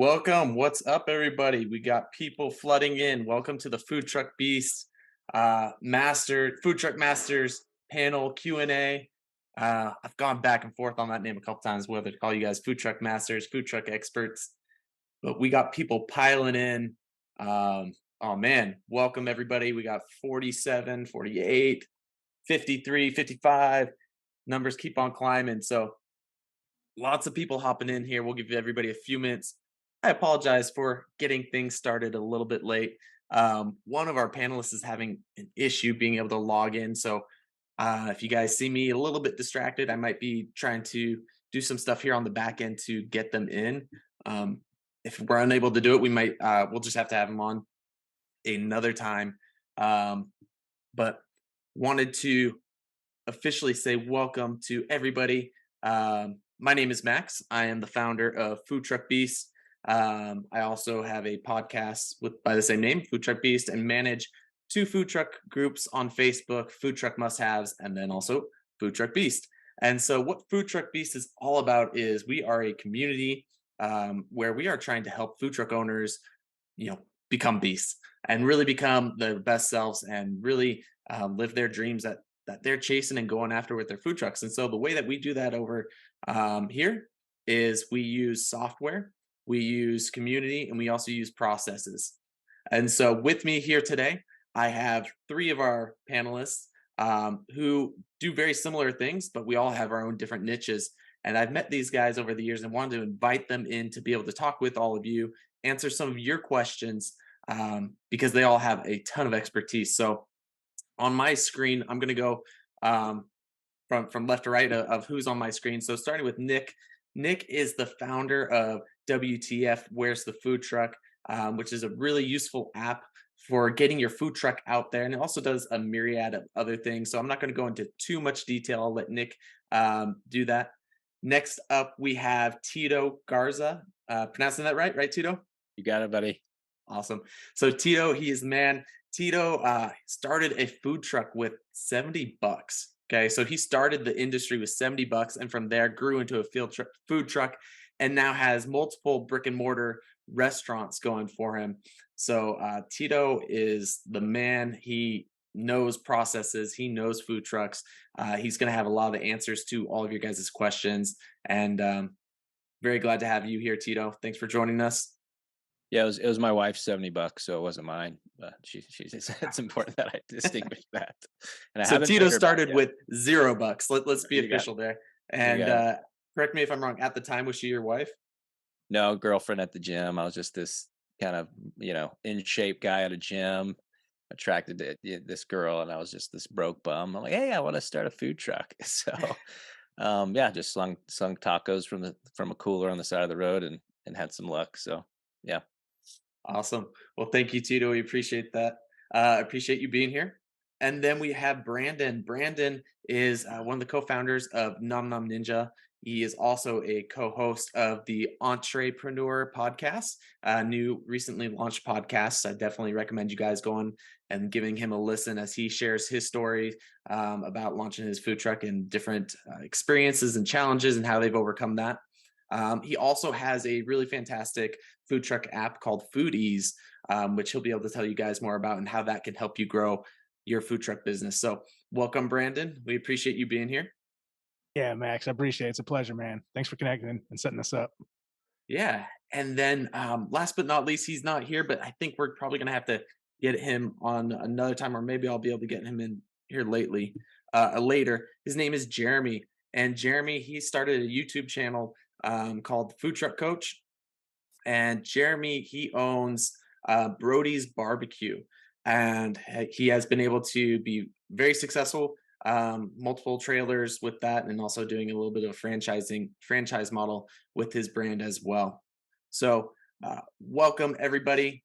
Welcome. What's up, everybody? We got people flooding in. Welcome to the Food Truck Beast Food Truck Masters panel Q&A. I've gone back and forth on that name a couple times, whether to call you guys Food Truck Masters, Food Truck Experts, but we got people piling in. Oh man, welcome everybody. We got 47, 48, 53, 55. Numbers keep on climbing. So lots of people hopping in here. We'll give everybody a few minutes. I apologize for getting things started a little bit late. One of our panelists is having an issue being able to log in. So if you guys see me a little bit distracted, I might be trying to do some stuff here on the back end to get them in. If we're unable to do it, we'll just have to have them on another time. But wanted to officially say welcome to everybody. My name is Max. I am the founder of Food Truck Beast. I also have a podcast by the same name, Food Truck Beast, and manage two food truck groups on Facebook, Food Truck Must Haves, and then also Food Truck Beast. And so what Food Truck Beast is all about is we are a community where we are trying to help food truck owners, become beasts and really become their best selves and really live their dreams that they're chasing and going after with their food trucks. And so the way that we do that over here is we use software, we use community, and we also use processes. And so with me here today, I have three of our panelists who do very similar things, but we all have our own different niches. And I've met these guys over the years and wanted to invite them in to be able to talk with all of you, answer some of your questions, because they all have a ton of expertise. So on my screen, I'm going to go from left to right of who's on my screen. So starting with Nick. Nick is the founder of WTF, Where's the Food Truck, which is a really useful app for getting your food truck out there. And it also does a myriad of other things. So I'm not going to go into too much detail. I'll let Nick do that. Next up, we have Tito Garza. Pronouncing that right? Right, Tito? You got it, buddy. Awesome. So Tito, he is the man. Tito started a food truck with $70. Okay, so he started the industry with $70, and from there grew into a food truck, and now has multiple brick and mortar restaurants going for him. So Tito is the man. He knows processes. He knows food trucks. He's going to have a lot of the answers to all of your guys' questions, and very glad to have you here, Tito. Thanks for joining us. Yeah, it was my wife's $70, so it wasn't mine. But it's important that I distinguish that. And I So haven't Tito paid her back started yet. with $0. Let's be You got official there. you And got it. correct me if I'm wrong. At the time, was she your wife? No girlfriend at the gym. I was just this kind of in shape guy at a gym, attracted to this girl, and I was just this broke bum. I'm like, hey, I want to start a food truck. So yeah, just slung tacos from a cooler on the side of the road and had some luck. So yeah. Awesome. Well, thank you, Tito. We appreciate that. Appreciate you being here. And then we have Brandon. Brandon is one of the co-founders of Nom Nom Ninja. He is also a co-host of the Entrepreneur podcast, a new recently launched podcast. I definitely recommend you guys going and giving him a listen as he shares his story about launching his food truck and different experiences and challenges and how they've overcome that. He also has a really fantastic food truck app called Foodies, which he'll be able to tell you guys more about and how that can help you grow your food truck business. So, welcome, Brandon. We appreciate you being here. Yeah, Max, I appreciate it. It's a pleasure, man. Thanks for connecting and setting this up. Yeah. And then, last but not least, he's not here, but I think we're probably going to have to get him on another time, or maybe I'll be able to get him in here later. His name is Jeremy. And Jeremy, he started a YouTube channel called Food Truck Coach. And Jeremy, he owns Brody's Barbecue, and he has been able to be very successful, multiple trailers with that, and also doing a little bit of franchise model with his brand as well. So, welcome everybody.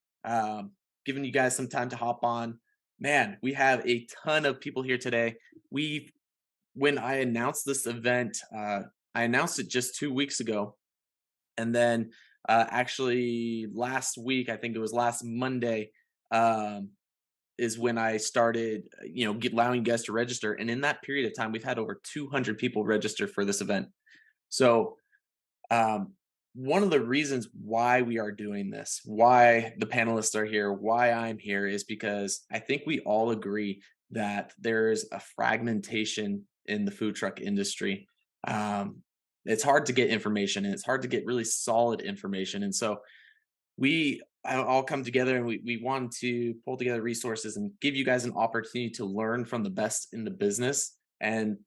Giving you guys some time to hop on. Man, we have a ton of people here today. When I announced this event, I announced it just 2 weeks ago, and then actually last week, I think it was last Monday, um, is when I started, allowing guests to register. And in that period of time, we've had over 200 people register for this event. So um, one of the reasons why we are doing this, why the panelists are here, why I'm here is because I think we all agree that there is a fragmentation in the food truck industry. Um, it's hard to get information and it's hard to get really solid information. And so we all come together and we want to pull together resources and give you guys an opportunity to learn from the best in the business. And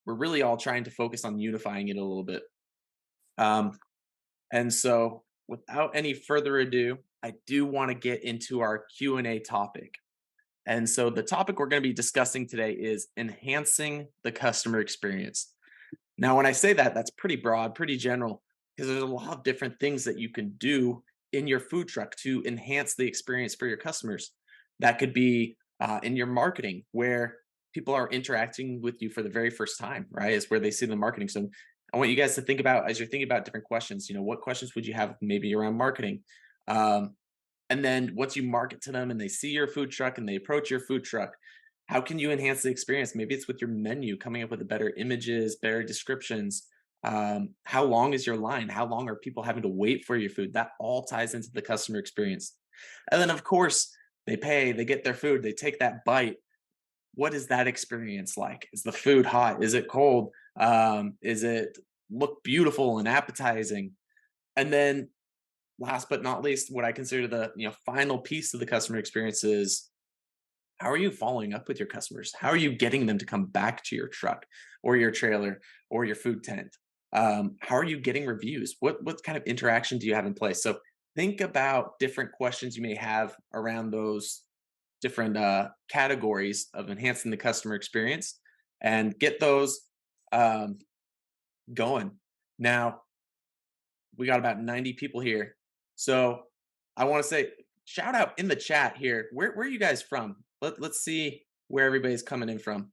we're really all trying to focus on unifying it a little bit. Um, and so, without any further ado, I do want to get into our Q&A topic. And so, the topic we're going to be discussing today is enhancing the customer experience. Now, when I say that, that's pretty broad, pretty general, because there's a lot of different things that you can do in your food truck to enhance the experience for your customers. That could be in your marketing, where people are interacting with you for the very first time, right? Is where they see the marketing. So I want you guys to think about, as you're thinking about different questions, what questions would you have maybe around marketing? Um, and then once you market to them and they see your food truck and they approach your food truck, how can you enhance the experience? Maybe it's with your menu, coming up with better images, better descriptions. How long is your line? How long are people having to wait for your food? That all ties into the customer experience. And then, of course, they pay, they get their food, they take that bite. What is that experience like? Is the food hot? Is it cold? Is it look beautiful and appetizing? And then last but not least, what I consider the final piece of the customer experience is, how are you following up with your customers? How are you getting them to come back to your truck or your trailer or your food tent? How are you getting reviews? What kind of interaction do you have in place? So think about different questions you may have around those different categories of enhancing the customer experience and get those um, going. Now, we got about 90 people here. So I want to say, shout out in the chat here. Where are you guys from? Let's see where everybody's coming in from.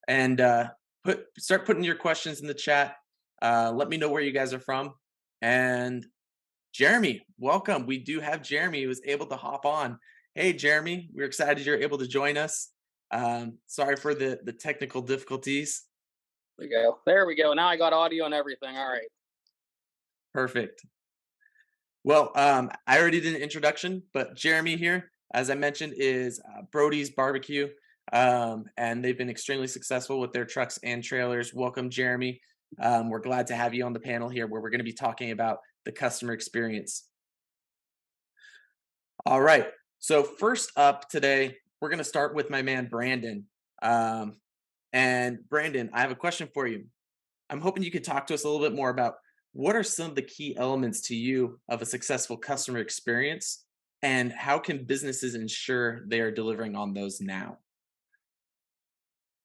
And start putting your questions in the chat. Let me know where you guys are from. And Jeremy, welcome. We do have Jeremy who was able to hop on. Hey, Jeremy, we're excited you're able to join us. Sorry for the technical difficulties. There we go. There we go. Now I got audio and everything. All right. Perfect. Well, I already did an introduction, but Jeremy here, as I mentioned, is Brody's Barbecue, and they've been extremely successful with their trucks and trailers. Welcome, Jeremy. We're glad to have you on the panel here, where we're going to be talking about the customer experience. All right. So first up today, we're going to start with my man Brandon. And Brandon, I have a question for you. I'm hoping you could talk to us a little bit more about what are some of the key elements to you of a successful customer experience, and how can businesses ensure they are delivering on those now?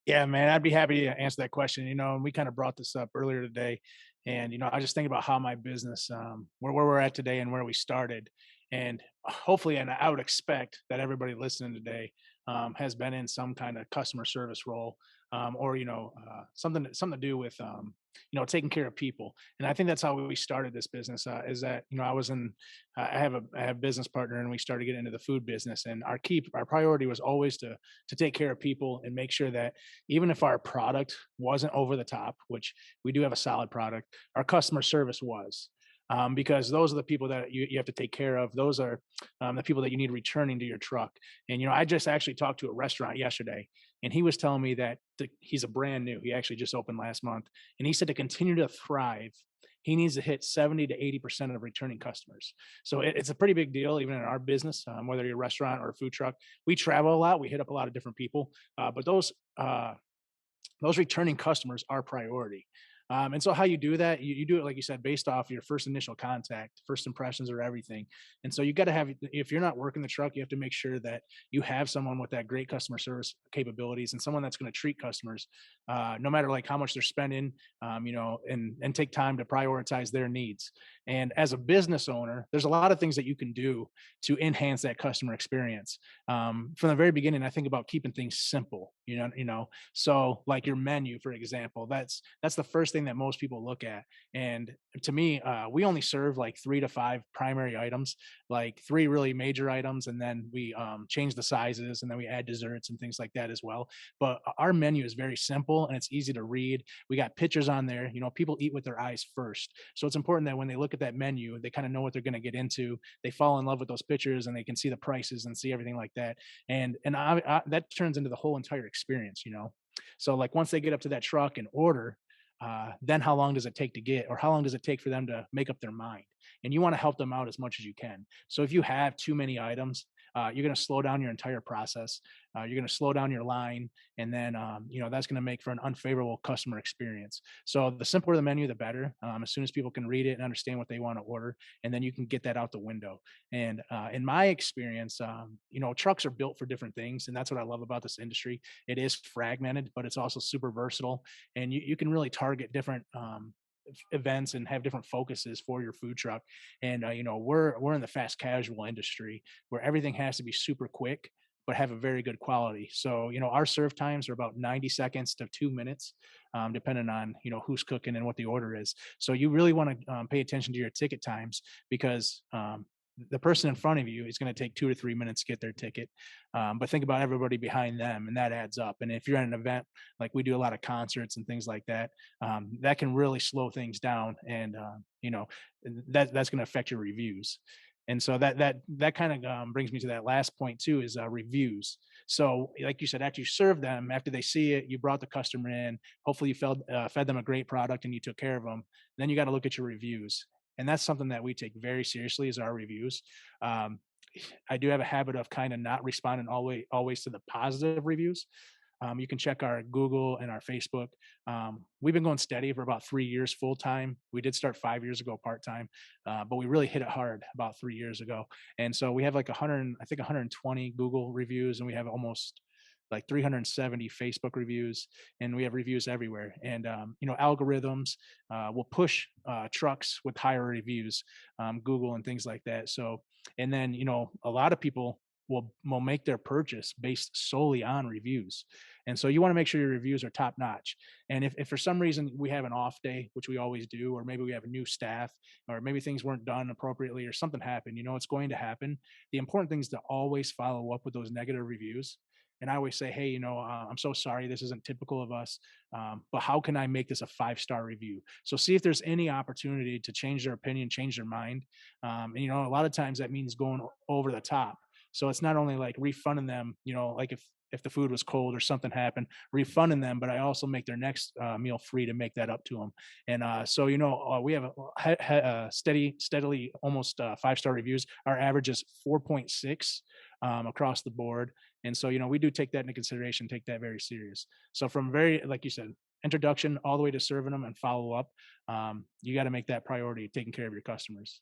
Yeah, man, I'd be happy to answer that question. And we kind of brought this up earlier today, and I just think about how my business, where we're at today, and where we started, and hopefully, and I would expect that everybody listening today has been in some kind of customer service role, or something to do with taking care of people. And I think that's how we started this business. Is that I was in, I have a business partner, and we started getting into the food business. And our priority was always to take care of people and make sure that even if our product wasn't over the top, which we do have a solid product, our customer service was. Because those are the people that you have to take care of. Those are the people that you need returning to your truck. And I just actually talked to a restaurant yesterday, and he was telling me that he's a brand new. He actually just opened last month, and he said to continue to thrive, he needs to hit 70 to 80% of returning customers. So it's a pretty big deal, even in our business, whether you're a restaurant or a food truck. We travel a lot. We hit up a lot of different people, but those returning customers are priority. And so how you do that, you do it, like you said, based off your first initial contact. First impressions are everything. And so you got to have, if you're not working the truck, you have to make sure that you have someone with that great customer service capabilities, and someone that's going to treat customers, no matter like how much they're spending, and take time to prioritize their needs. And as a business owner, there's a lot of things that you can do to enhance that customer experience. From the very beginning, I think about keeping things simple. So like your menu, for example, that's the first thing that most people look at. And to me, we only serve like 3 to 5 primary items, like 3 really major items, and then we change the sizes, and then we add desserts and things like that as well. But our menu is very simple and it's easy to read. We got pictures on there. People eat with their eyes first, so it's important that when they look at that menu, they kind of know what they're going to get into. They fall in love with those pictures and they can see the prices and see everything like that. And that turns into the whole entire experience. So like once they get up to that truck and order, then how long does it take to get, or how long does it take for them to make up their mind? And you want to help them out as much as you can. So if you have too many items, you're going to slow down your entire process. You're going to slow down your line, and then that's going to make for an unfavorable customer experience. So the simpler the menu, the better. As soon as people can read it and understand what they want to order, and then you can get that out the window. And in my experience, trucks are built for different things, and that's what I love about this industry. It is fragmented, but it's also super versatile, and you can really target different events and have different focuses for your food truck. And we're in the fast casual industry where everything has to be super quick but have a very good quality. So our serve times are about 90 seconds to 2 minutes, depending on who's cooking and what the order is. So you really want to pay attention to your ticket times, because the person in front of you is going to take 2 to 3 minutes to get their ticket. But think about everybody behind them, and that adds up. And if you're at an event, like we do a lot of concerts and things like that, that can really slow things down. And, that's going to affect your reviews. And so that kind of brings me to that last point too, is reviews. So like you said, after you serve them, after they see it, you brought the customer in, hopefully you fed them a great product and you took care of them. Then you got to look at your reviews. And that's something that we take very seriously, is our reviews. Um, I do have a habit of kind of not responding always to the positive reviews. You can check our Google and our Facebook. We've been going steady for about 3 years full time. We did start 5 years ago part time, but we really hit it hard about 3 years ago. And so we have like 100, I think 120 Google reviews, and we have almost like 370 Facebook reviews, and we have reviews everywhere. And algorithms will push trucks with higher reviews, Google and things like that. So, and then a lot of people will make their purchase based solely on reviews. And so you want to make sure your reviews are top notch. And if for some reason we have an off day, which we always do, or maybe we have a new staff, or maybe things weren't done appropriately, or something happened, it's going to happen. The important thing is to always follow up with those negative reviews. And I always say, hey, I'm so sorry, this isn't typical of us, but how can I make this a 5-star review? So see if there's any opportunity to change their opinion, change their mind. And a lot of times that means going over the top. So it's not only like refunding them, like if the food was cold or something happened, refunding them, but I also make their next meal free to make that up to them. And so we have steadily almost 5-star reviews. Our average is 4.6 across the board. And so we do take that into consideration, take that very serious. So from very, like you said, introduction all the way to serving them and follow up, you got to make that priority, taking care of your customers.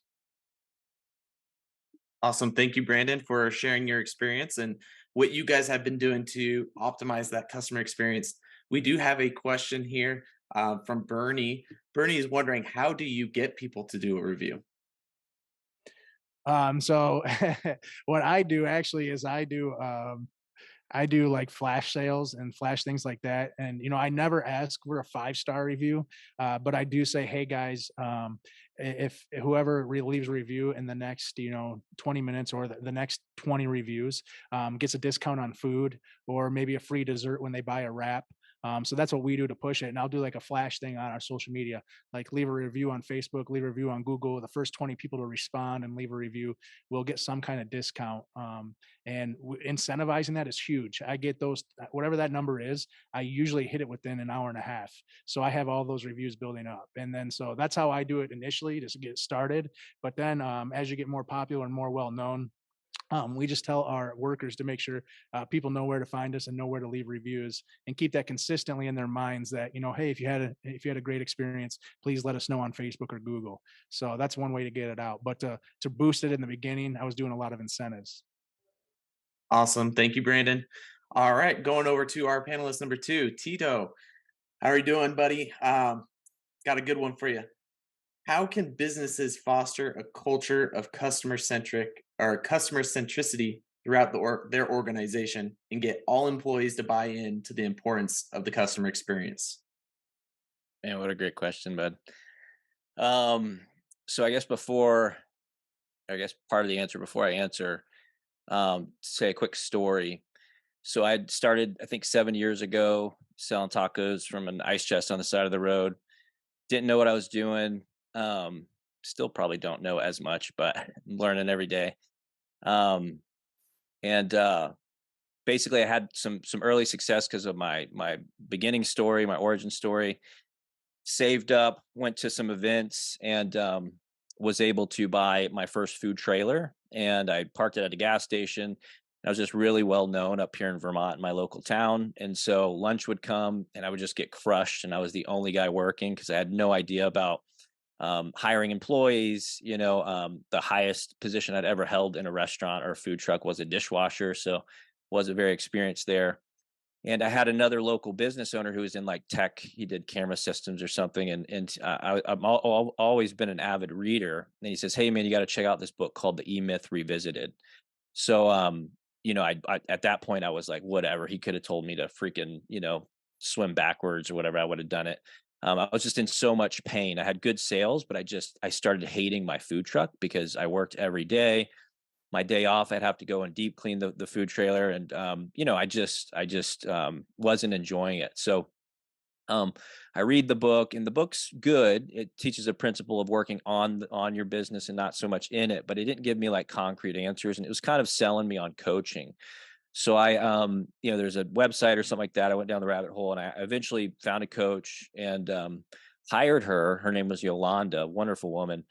Awesome. Thank you, Brandon, for sharing your experience and what you guys have been doing to optimize that customer experience. We do have a question here from Bernie. Bernie is wondering, how do you get people to do a review? So what I do actually is I do like flash sales and flash things like that. And, I never ask for a 5-star review, but I do say, hey guys, if whoever leaves a review in the next, 20 minutes, or the next 20 reviews, gets a discount on food, or maybe a free dessert when they buy a wrap. So that's what we do to push it. And I'll do like a flash thing on our social media, like leave a review on Facebook, leave a review on Google. The first 20 people to respond and leave a review will get some kind of discount. And incentivizing that is huge. I get those, whatever that number is, I usually hit it within an hour and a half. So I have all those reviews building up. And then, so that's how I do it initially to get started. But then as you get more popular and more well known, we just tell our workers to make sure people know where to find us and know where to leave reviews, and keep that consistently in their minds that, hey, if you had a great experience, please let us know on Facebook or Google. So that's one way to get it out. But to boost it in the beginning, I was doing a lot of incentives. Awesome. Thank you, Brandon. All right. Going over to our panelist number 2, Tito. How are you doing, buddy? Got a good one for you. How can businesses foster a culture of customer centricity throughout their organization and get all employees to buy in to the importance of the customer experience? Man, what a great question, bud. Um, so I guess part of the answer before I answer, say a quick story. So I'd started, I think 7 years ago, selling tacos from an ice chest on the side of the road. Didn't know what I was doing. Um, Still probably don't know as much, but I'm learning every day. Um, and Basically, I had some early success because of my beginning story, my origin story. Saved up, went to some events, and was able to buy my first food trailer. And I parked it at a gas station. I was just really well known up here in Vermont, in my local town. And so lunch would come, and I would just get crushed. And I was the only guy working because I had no idea about hiring employees. The highest position I'd ever held in a restaurant or a food truck was a dishwasher. So wasn't very experienced there. And I had another local business owner who was in like tech. He did camera systems or something. I've always been an avid reader. And he says, "Hey man, you got to check out this book called The E-Myth Revisited." So, I at that point I was like, whatever. He could have told me to freaking, swim backwards or whatever. I would have done it. I was just in so much pain. I had good sales, but I started hating my food truck because I worked every day. My day off, I'd have to go and deep clean the food trailer. And, I just wasn't enjoying it. So, um, I read the book, and the book's good. It teaches a principle of working on your business and not so much in it, but it didn't give me like concrete answers. And it was kind of selling me on coaching. So there's a website or something like that. I went down the rabbit hole, and I eventually found a coach and, hired her. Her name was Yolanda, wonderful woman.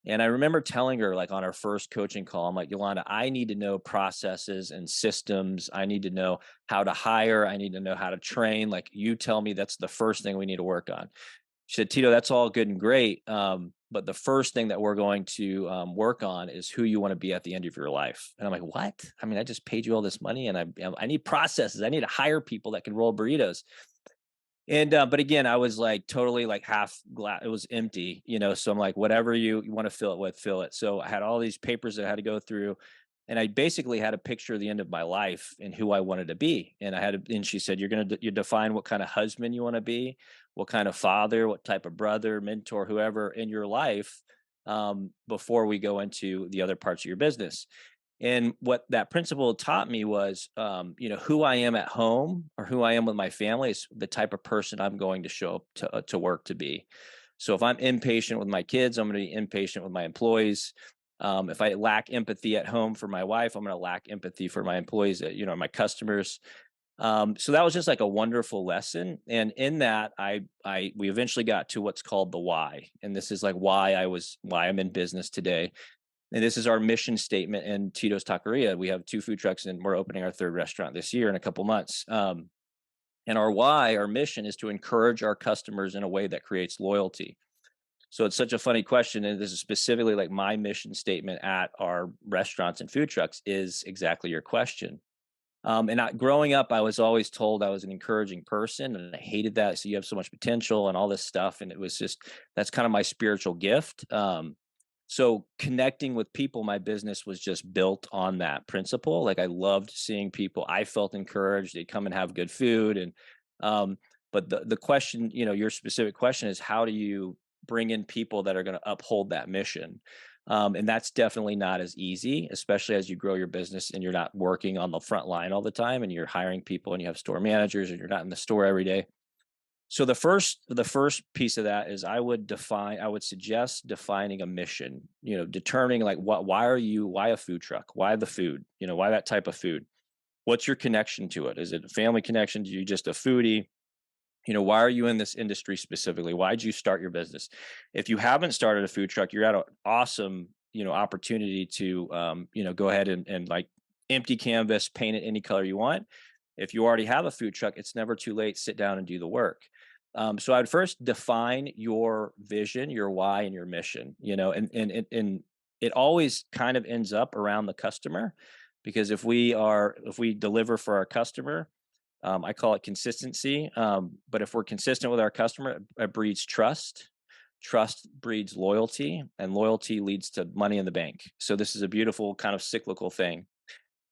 And I remember telling her, like on our first coaching call, I'm like, Yolanda, I need to know processes and systems. I need to know how to hire. I need to know how to train. Like, you tell me that's the first thing we need to work on. She said, Tito, that's all good and great. But the first thing that we're going to work on is who you want to be at the end of your life. And I'm like, what? I mean, I just paid you all this money, and I need processes. I need to hire people that can roll burritos. And but again, I was like totally like half glass. It was empty, So I'm like, whatever you want to fill it with, fill it. So I had all these papers that I had to go through, and I basically had a picture of the end of my life and who I wanted to be. And she said, you define what kind of husband you want to be, what kind of father, what type of brother, mentor, whoever in your life, before we go into the other parts of your business. And what that principle taught me was, who I am at home or who I am with my family is the type of person I'm going to show up to work to be. So if I'm impatient with my kids, I'm going to be impatient with my employees. If I lack empathy at home for my wife, I'm going to lack empathy for my employees, my customers. So that was just like a wonderful lesson. And in that, we eventually got to what's called the why. And this is like why I'm in business today. And this is our mission statement in Tito's Taqueria. We have 2 food trucks, and we're opening our 3rd restaurant this year in a couple months. And our why, our mission, is to encourage our customers in a way that creates loyalty. So it's such a funny question. And this is specifically like my mission statement at our restaurants and food trucks is exactly your question. Growing up, I was always told I was an encouraging person, and I hated that. So you have so much potential and all this stuff. And it was just, that's kind of my spiritual gift. So connecting with people, my business was just built on that principle. Like, I loved seeing people. I felt encouraged. They'd come and have good food. And but the question, your specific question is, how do you bring in people that are going to uphold that mission? And that's definitely not as easy, especially as you grow your business and you're not working on the front line all the time, and you're hiring people and you have store managers and you're not in the store every day. So the first piece of that is I would suggest defining a mission, determining like why a food truck? Why the food? Why that type of food? What's your connection to it? Is it a family connection? Do you just a foodie? Why are you in this industry specifically? Why'd you start your business? If you haven't started a food truck, you're at an awesome, opportunity to, go ahead and like empty canvas, paint it any color you want. If you already have a food truck, it's never too late. Sit down and do the work. So I'd first define your vision, your why, and your mission. And it always kind of ends up around the customer, because if we deliver for our customer, I call it consistency. But if we're consistent with our customer, it breeds trust. Trust breeds loyalty, and loyalty leads to money in the bank. So this is a beautiful kind of cyclical thing.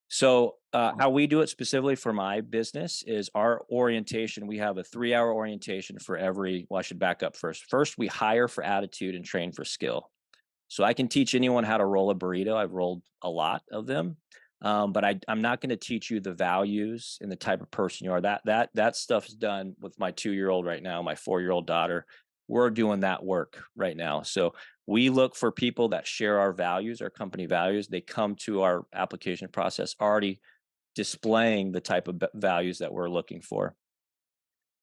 So, how we do it specifically for my business is our orientation. We have a 3-hour orientation for every, well, I should back up first. First, we hire for attitude and train for skill. So I can teach anyone how to roll a burrito. I've rolled a lot of them. But I'm not going to teach you the values and the type of person you are. That stuff's done with my 2-year-old right now, my 4-year-old daughter. We're doing that work right now. So we look for people that share our values, our company values. They come to our application process already displaying the type of values that we're looking for.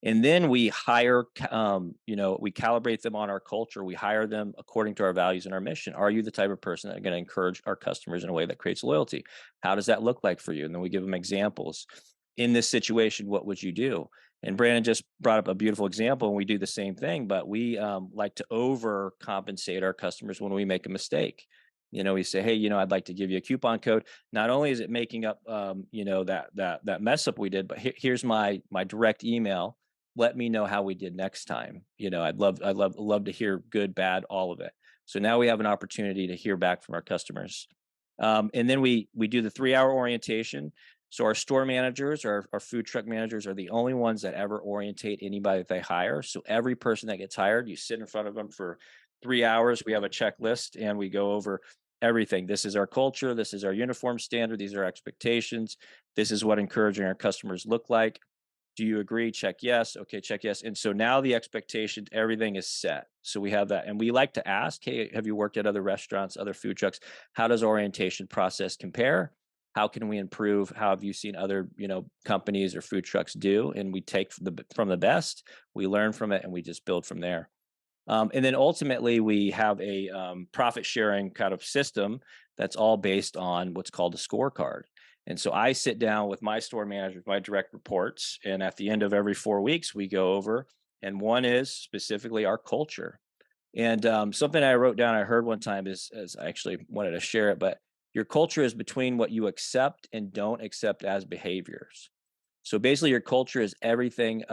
And then we hire, we calibrate them on our culture. We hire them according to our values and our mission. Are you the type of person that are going to encourage our customers in a way that creates loyalty? How does that look like for you? And then we give them examples. In this situation, what would you do? And Brandon just brought up a beautiful example, and we do the same thing, but we like to overcompensate our customers when we make a mistake. We say, hey, I'd like to give you a coupon code. Not only is it making up, that mess up we did, but here's my direct email. Let me know how we did next time. I'd love to hear good, bad, all of it. So now we have an opportunity to hear back from our customers. And then we do the 3-hour orientation. So our store managers, our food truck managers are the only ones that ever orientate anybody that they hire. So every person that gets hired, you sit in front of them for 3 hours. We have a checklist and we go over everything. This is our culture. This is our uniform standard. These are our expectations. This is what encouraging our customers look like. Do you agree? Check yes. Okay, check yes. And so now the expectation, everything is set. So we have that. And we like to ask, hey, have you worked at other restaurants, other food trucks? How does orientation process compare? How can we improve? How have you seen other, companies or food trucks do? And we take from the best, we learn from it, and we just build from there. And then ultimately, we have a profit sharing kind of system that's all based on what's called a scorecard. And so I sit down with my store manager, my direct reports, and at the end of every 4 weeks, we go over, and one is specifically our culture. And something I wrote down, I heard one time is I actually wanted to share it, but your culture is between what you accept and don't accept as behaviors. So basically, your culture is everything,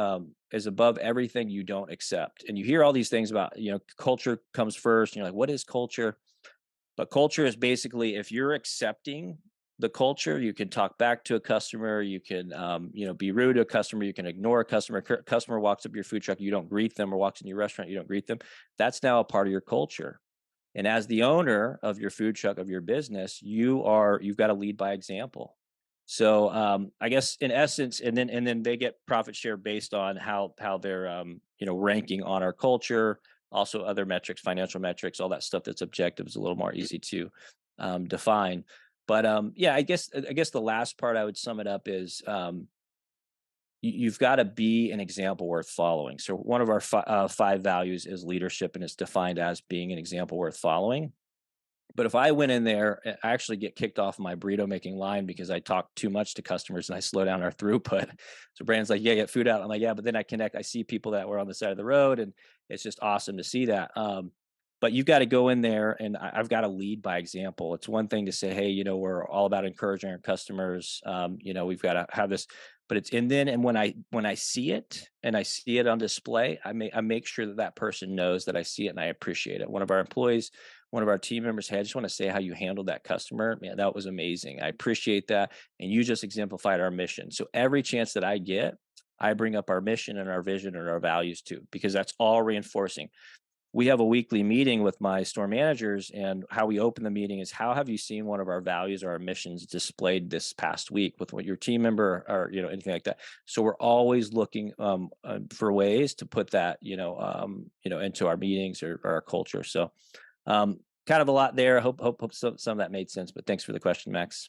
is above everything you don't accept. And you hear all these things about, culture comes first. And you're like, what is culture? But culture is basically if you're accepting the culture, you can talk back to a customer, you can, be rude to a customer, you can ignore a customer. Customer walks up your food truck, you don't greet them, or walks in your restaurant, you don't greet them. That's now a part of your culture. And as the owner of your food truck, of your business, you've got to lead by example. So I guess in essence, and then they get profit share based on how they're ranking on our culture, also other metrics, financial metrics, all that stuff that's objective is a little more easy to define. But yeah, I guess the last part I would sum it up is you've got to be an example worth following. So one of our 5 values is leadership, and it's defined as being an example worth following. But if I went in there, I actually get kicked off my burrito making line because I talk too much to customers and I slow down our throughput. So Brandon's like, yeah, get food out. I'm like, yeah, but then I see people that were on the side of the road, and it's just awesome to see that. But you've got to go in there, and I've got to lead by example. It's one thing to say, hey, we're all about encouraging our customers. We've got to have this, but and when I see it and I see it on display, I make sure that person knows that I see it and I appreciate it. One of our team members, hey, I just want to say how you handled that customer. Man, that was amazing. I appreciate that. And you just exemplified our mission. So every chance that I get, I bring up our mission and our vision and our values too, because that's all reinforcing. We have a weekly meeting with my store managers, and how we open the meeting is, how have you seen one of our values or our missions displayed this past week with what your team member or anything like that. So we're always looking for ways to put that into our meetings or our culture. So kind of a lot there. Hope some of that made sense, but thanks for the question, Max.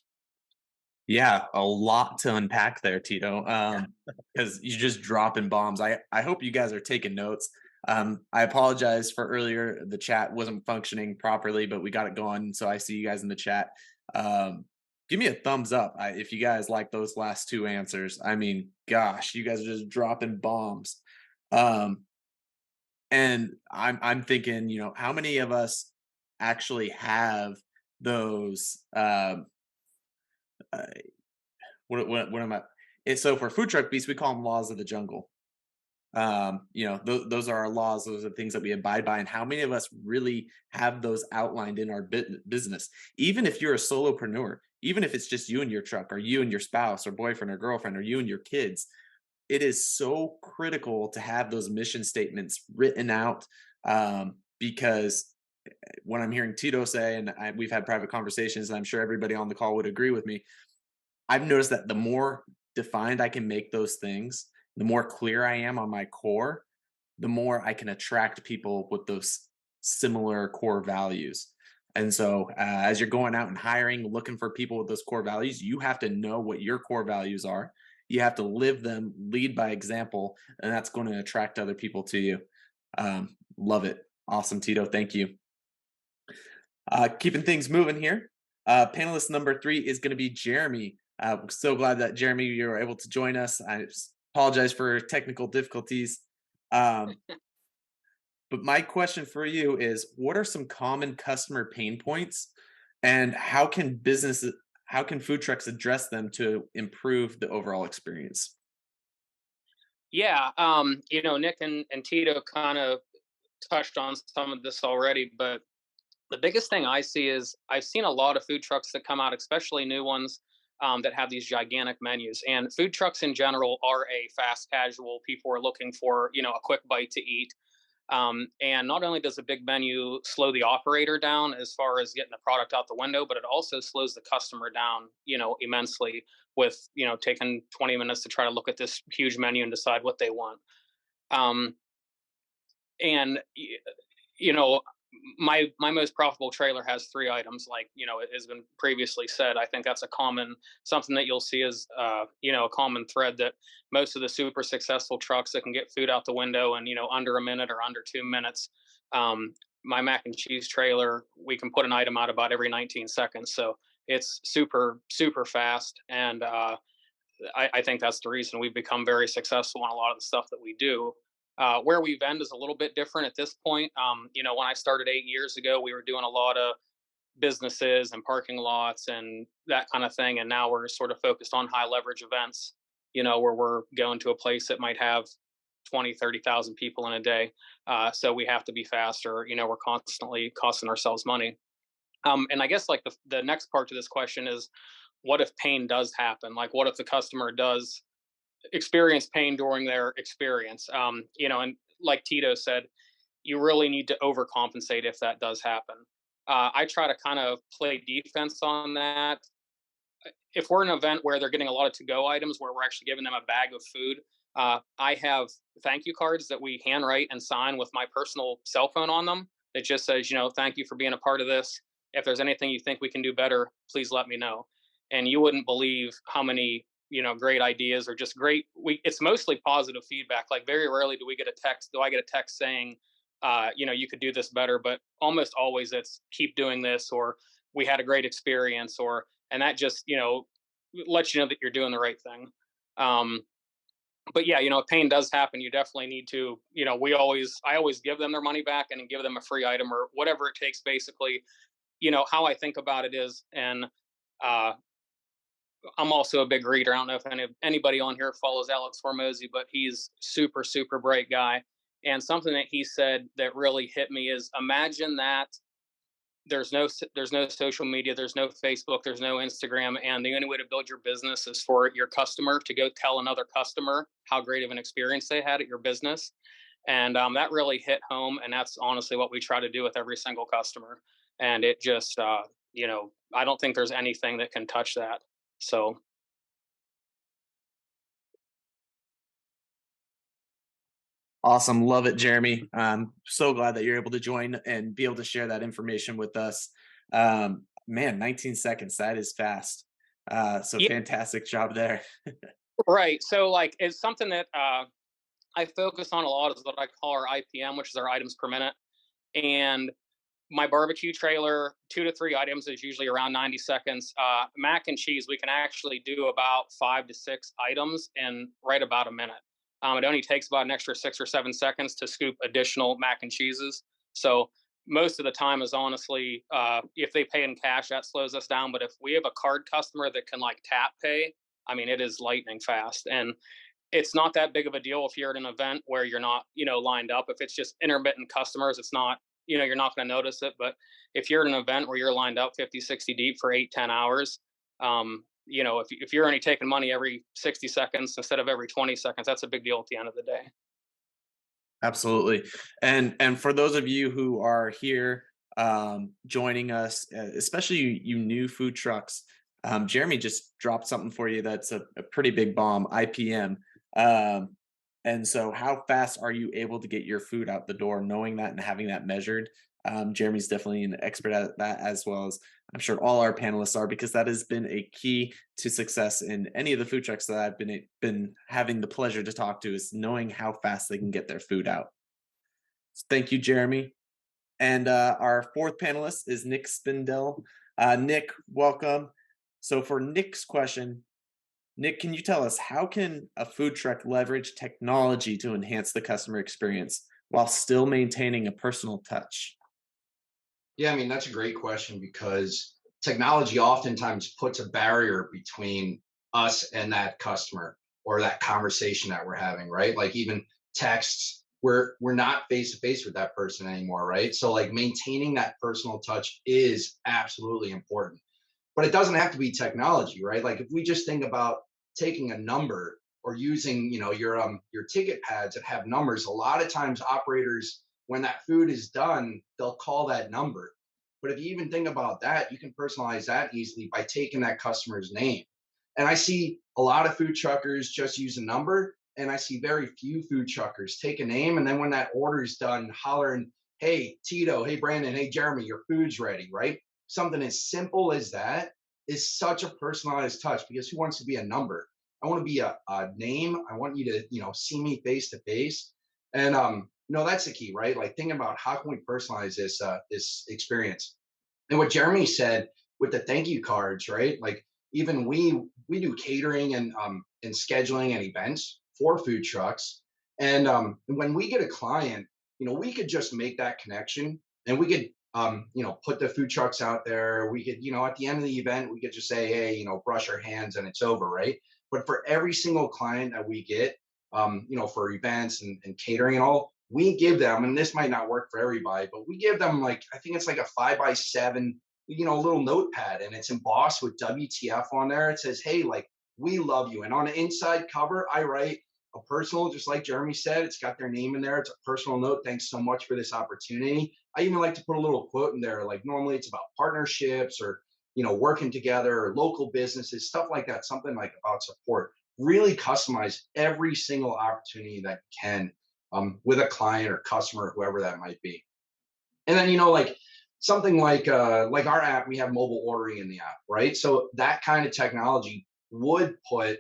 Yeah, a lot to unpack there, Tito. Because you're just dropping bombs. I hope you guys are taking notes. I apologize for earlier. The chat wasn't functioning properly, but we got it going. So I see you guys in the chat. Give me a thumbs up if you guys like those last 2 answers. I mean, gosh, you guys are just dropping bombs. And I'm thinking, how many of us actually have those? What am I? So for Food Truck Beast, we call them laws of the jungle. Those are our laws. Those are things that we abide by. And how many of us really have those outlined in our business? Even if you're a solopreneur, even if it's just you and your truck, or you and your spouse or boyfriend or girlfriend, or you and your kids, it is so critical to have those mission statements written out, because what I'm hearing Tito say, and we've had private conversations, and I'm sure everybody on the call would agree with me. I've noticed that the more defined I can make those things, the more clear I am on my core, the more I can attract people with those similar core values. And so, as you're going out and hiring, looking for people with those core values, you have to know what your core values are. You have to live them, lead by example, and that's going to attract other people to you. Love it. Awesome, Tito. Thank you. Keeping things moving here. Panelist number 3 is going to be Jeremy. I'm so glad that Jeremy, you were able to join us. I apologize for technical difficulties. But my question for you is, what are some common customer pain points, and how can food trucks address them to improve the overall experience? Yeah, Nick and Tito kind of touched on some of this already, but the biggest thing I see is I've seen a lot of food trucks that come out, especially new ones, that have these gigantic menus. And food trucks in general are a fast casual. People are looking for, a quick bite to eat. And not only does a big menu slow the operator down as far as getting the product out the window, but it also slows the customer down, immensely with, taking 20 minutes to try to look at this huge menu and decide what they want. Um, and you know my most profitable trailer has 3 items, like it has been previously said. I think that's a common something that you'll see is a common thread, that most of the super successful trucks that can get food out the window in under a minute or under 2 minutes. My mac and cheese trailer, we can put an item out about every 19 seconds, so it's super super fast. And I think that's the reason we've become very successful in a lot of the stuff that we do. Where we vend is a little bit different at this point. When I started 8 years ago, we were doing a lot of businesses and parking lots and that kind of thing. And now we're sort of focused on high leverage events, where we're going to a place that might have 20, 30,000 people in a day. So we have to be faster. We're constantly costing ourselves money. And I guess like the next part to this question is, what if pain does happen? Like, what if the customer does experience pain during their experience? And like Tito said, you really need to overcompensate if that does happen. I try to kind of play defense on that. If we're in an event where they're getting a lot of to-go items, where we're actually giving them a bag of food, I have thank you cards that we handwrite and sign with my personal cell phone on them. That just says, thank you for being a part of this. If there's anything you think we can do better, please let me know. And you wouldn't believe how many great ideas, or just great, it's mostly positive feedback. Like, very rarely do I get a text saying, you could do this better, but almost always it's keep doing this, or we had a great experience, and that just lets you know that you're doing the right thing. But yeah, if pain does happen, you definitely need to, I always give them their money back and give them a free item or whatever it takes. Basically, how I think about it is, and uh I'm also a big reader. I don't know if anybody on here follows Alex Hormozy, but he's super, super bright guy. And something that he said that really hit me is, imagine that there's no social media, there's no Facebook, there's no Instagram, and the only way to build your business is for your customer to go tell another customer how great of an experience they had at your business. And that really hit home, and that's honestly what we try to do with every single customer. And it just, I don't think there's anything that can touch that. So Awesome. Love it, Jeremy. So glad that you're able to join and be able to share that information with us. Man, 19 seconds. That is fast. So yeah, fantastic job there. right. So like, it's something that I focus on a lot, is what I call our IPM, which is our items per minute. And my barbecue trailer, 2 to 3 items is usually around 90 seconds. Mac and cheese, we can actually do about 5 to 6 items in right about a minute. It only takes about an extra 6 or 7 seconds to scoop additional mac and cheeses. So most of the time is honestly, if they pay in cash, that slows us down. But if we have a card customer that can like tap pay, I mean, it is lightning fast. And it's not that big of a deal if you're at an event where you're not, lined up. If it's just intermittent customers, it's not, you're not going to notice it. But if you're at an event where you're lined up 50, 60 deep for 8, 10 hours, if you're only taking money every 60 seconds instead of every 20 seconds, that's a big deal at the end of the day. Absolutely. And for those of you who are here joining us, especially you new food trucks, Jeremy just dropped something for you that's a pretty big bomb, IPM. Um, and so how fast are you able to get your food out the door, knowing that and having that measured? Jeremy's definitely an expert at that, as well as I'm sure all our panelists are, because that has been a key to success in any of the food trucks that I've been having the pleasure to talk to, is knowing how fast they can get their food out. So thank you, Jeremy. And our fourth panelist is Nick Spindell. Nick, welcome. So for Nick's question, Nick, can you tell us, how can a food truck leverage technology to enhance the customer experience while still maintaining a personal touch? Yeah, I mean, that's a great question because technology oftentimes puts a barrier between us and that customer or that conversation that we're having, right? Like even texts, we're not face to face with that person anymore, right? So like maintaining that personal touch is absolutely important. But it doesn't have to be technology, right? Like if we just think about taking a number or using, your ticket pads that have numbers, a lot of times operators, when that food is done, they'll call that number. But if you even think about that, you can personalize that easily by taking that customer's name. And I see a lot of food truckers just use a number, and I see very few food truckers take a name, and then when that order is done, hollering, "Hey Tito, hey Brandon, hey Jeremy, your food's ready," right? Something as simple as that is such a personalized touch, because who wants to be a number? I want to be a name. I want you to, see me face to face. And that's the key, right? Like thinking about how can we personalize this experience. And what Jeremy said with the thank you cards, right? Like even we do catering and scheduling and events for food trucks. And when we get a client, we could just make that connection, and we could put the food trucks out there. We could, at the end of the event, we could just say, hey, brush our hands and it's over, right? But for every single client that we get, for events and catering and all, we give them, and this might not work for everybody, but we give them like, I think it's like a 5x7, little notepad, and it's embossed with WTF on there. It says, hey, like, we love you. And on the inside cover, I write a personal, just like Jeremy said, it's got their name in there. It's a personal note. Thanks so much for this opportunity. I even like to put a little quote in there. Like normally it's about partnerships or, working together or local businesses, stuff like that. Something like about support. Really customize every single opportunity that you can with a client or customer, whoever that might be. And then, like something like our app, we have mobile ordering in the app, right? So that kind of technology would put,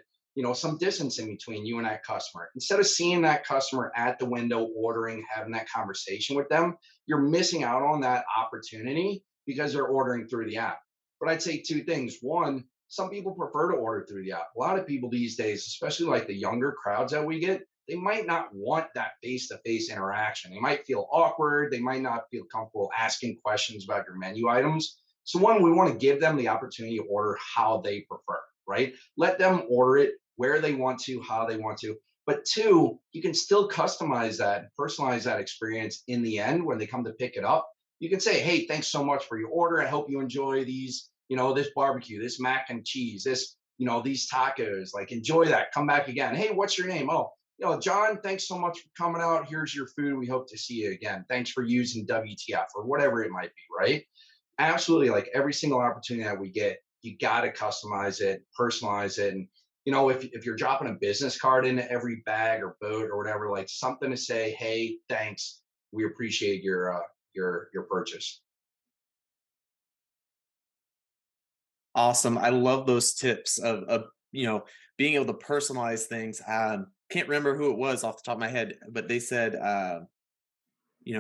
some distance in between you and that customer. Instead of seeing that customer at the window ordering, having that conversation with them, you're missing out on that opportunity because they're ordering through the app. But I'd say two things. One, some people prefer to order through the app. A lot of people these days, especially like the younger crowds that we get, they might not want that face-to-face interaction. They might feel awkward. They might not feel comfortable asking questions about your menu items. So one, we want to give them the opportunity to order how they prefer, right? Let them order it where they want to, how they want to. But two, you can still customize that, personalize that experience in the end when they come to pick it up. You can say, hey, thanks so much for your order. I hope you enjoy these, this barbecue, this mac and cheese, this, these tacos. Like, enjoy that. Come back again. Hey, what's your name? Oh, John, thanks so much for coming out. Here's your food. We hope to see you again. Thanks for using WTF or whatever it might be, right? Absolutely. Like every single opportunity that we get, you got to customize it, personalize it. And, if you're dropping a business card into every bag or boat or whatever, like something to say, hey, thanks. We appreciate your purchase. Awesome. I love those tips of being able to personalize things. Can't remember who it was off the top of my head, but they said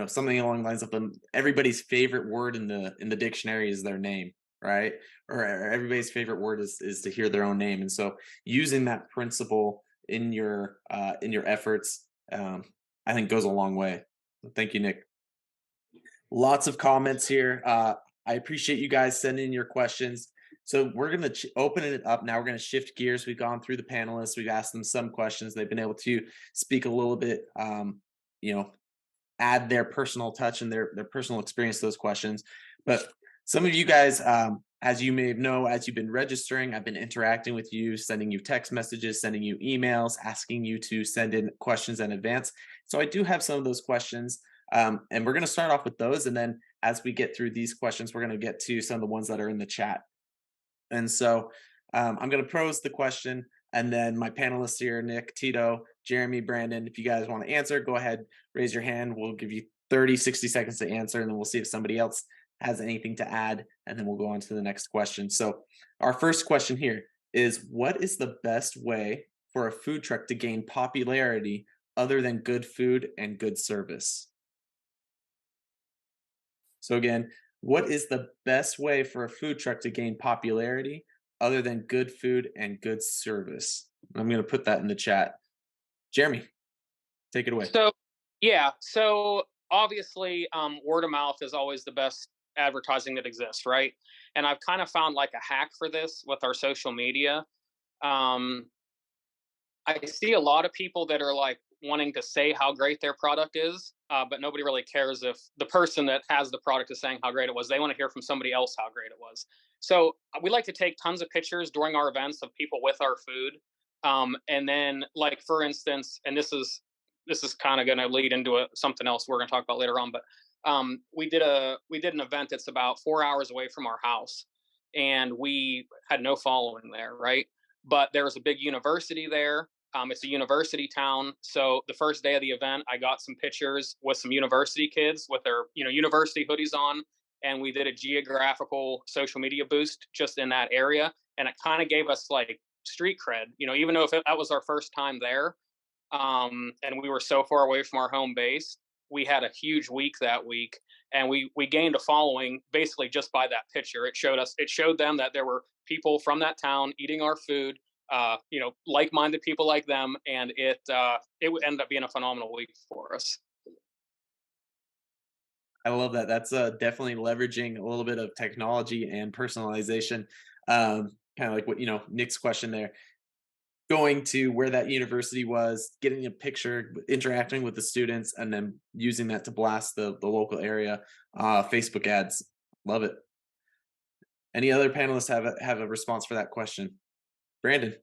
something along the lines of everybody's favorite word in the dictionary is their name, right? Or everybody's favorite word is to hear their own name. And so using that principle in your efforts, I think goes a long way. Thank you, Nick. Lots of comments here. I appreciate you guys sending your questions. So we're going to open it up now. We're going to shift gears. We've gone through the panelists. We've asked them some questions. They've been able to speak a little bit, you know, add their personal touch and their personal experience to those questions. But some of you guys, as you may know, as you've been registering, I've been interacting with you, sending you text messages, sending you emails, asking you to send in questions in advance. So I do have some of those questions, and we're going to start off with those. And then as we get through these questions, we're going to get to some of the ones that are in the chat. And so I'm going to pose the question, and then my panelists here, Nick, Tito, Jeremy, Brandon, if you guys want to answer, go ahead, raise your hand. We'll give you 30, 60 seconds to answer, and then we'll see if somebody else has anything to add, and then we'll go on to the next question. So our first question here is, what is the best way for a food truck to gain popularity other than good food and good service? So again, what is the best way for a food truck to gain popularity other than good food and good service? I'm going to put that in the chat. Jeremy, take it away. So, yeah. So obviously, word of mouth is always the best advertising that exists, right? And I've kind of found like a hack for this with our social media. Um, I see a lot of people that are like wanting to say how great their product is, but nobody really cares if the person that has the product is saying how great it was. They want to hear from somebody else how great it was. So we like to take tons of pictures during our events of people with our food, and then, like for instance, and this is kind of going to lead into something else we're going to talk about later on. But we did an event that's about 4 hours away from our house, and we had no following there, right? But there was a big university there. It's a university town. So the first day of the event, I got some pictures with some university kids with their, university hoodies on. And we did a geographical social media boost just in that area. And it kind of gave us like street cred, even though that was our first time there. And we were so far away from our home base, we had a huge week that week. And we gained a following basically just by that picture. It showed them that there were people from that town eating our food, like-minded people like them, and it would end up being a phenomenal week for us. I love that. That's definitely leveraging a little bit of technology and personalization. Kind of like what Nick's question there. Going to where that university was, getting a picture, interacting with the students, and then using that to blast the local area Facebook ads. Love it. Any other panelists have a response for that question? Brandon.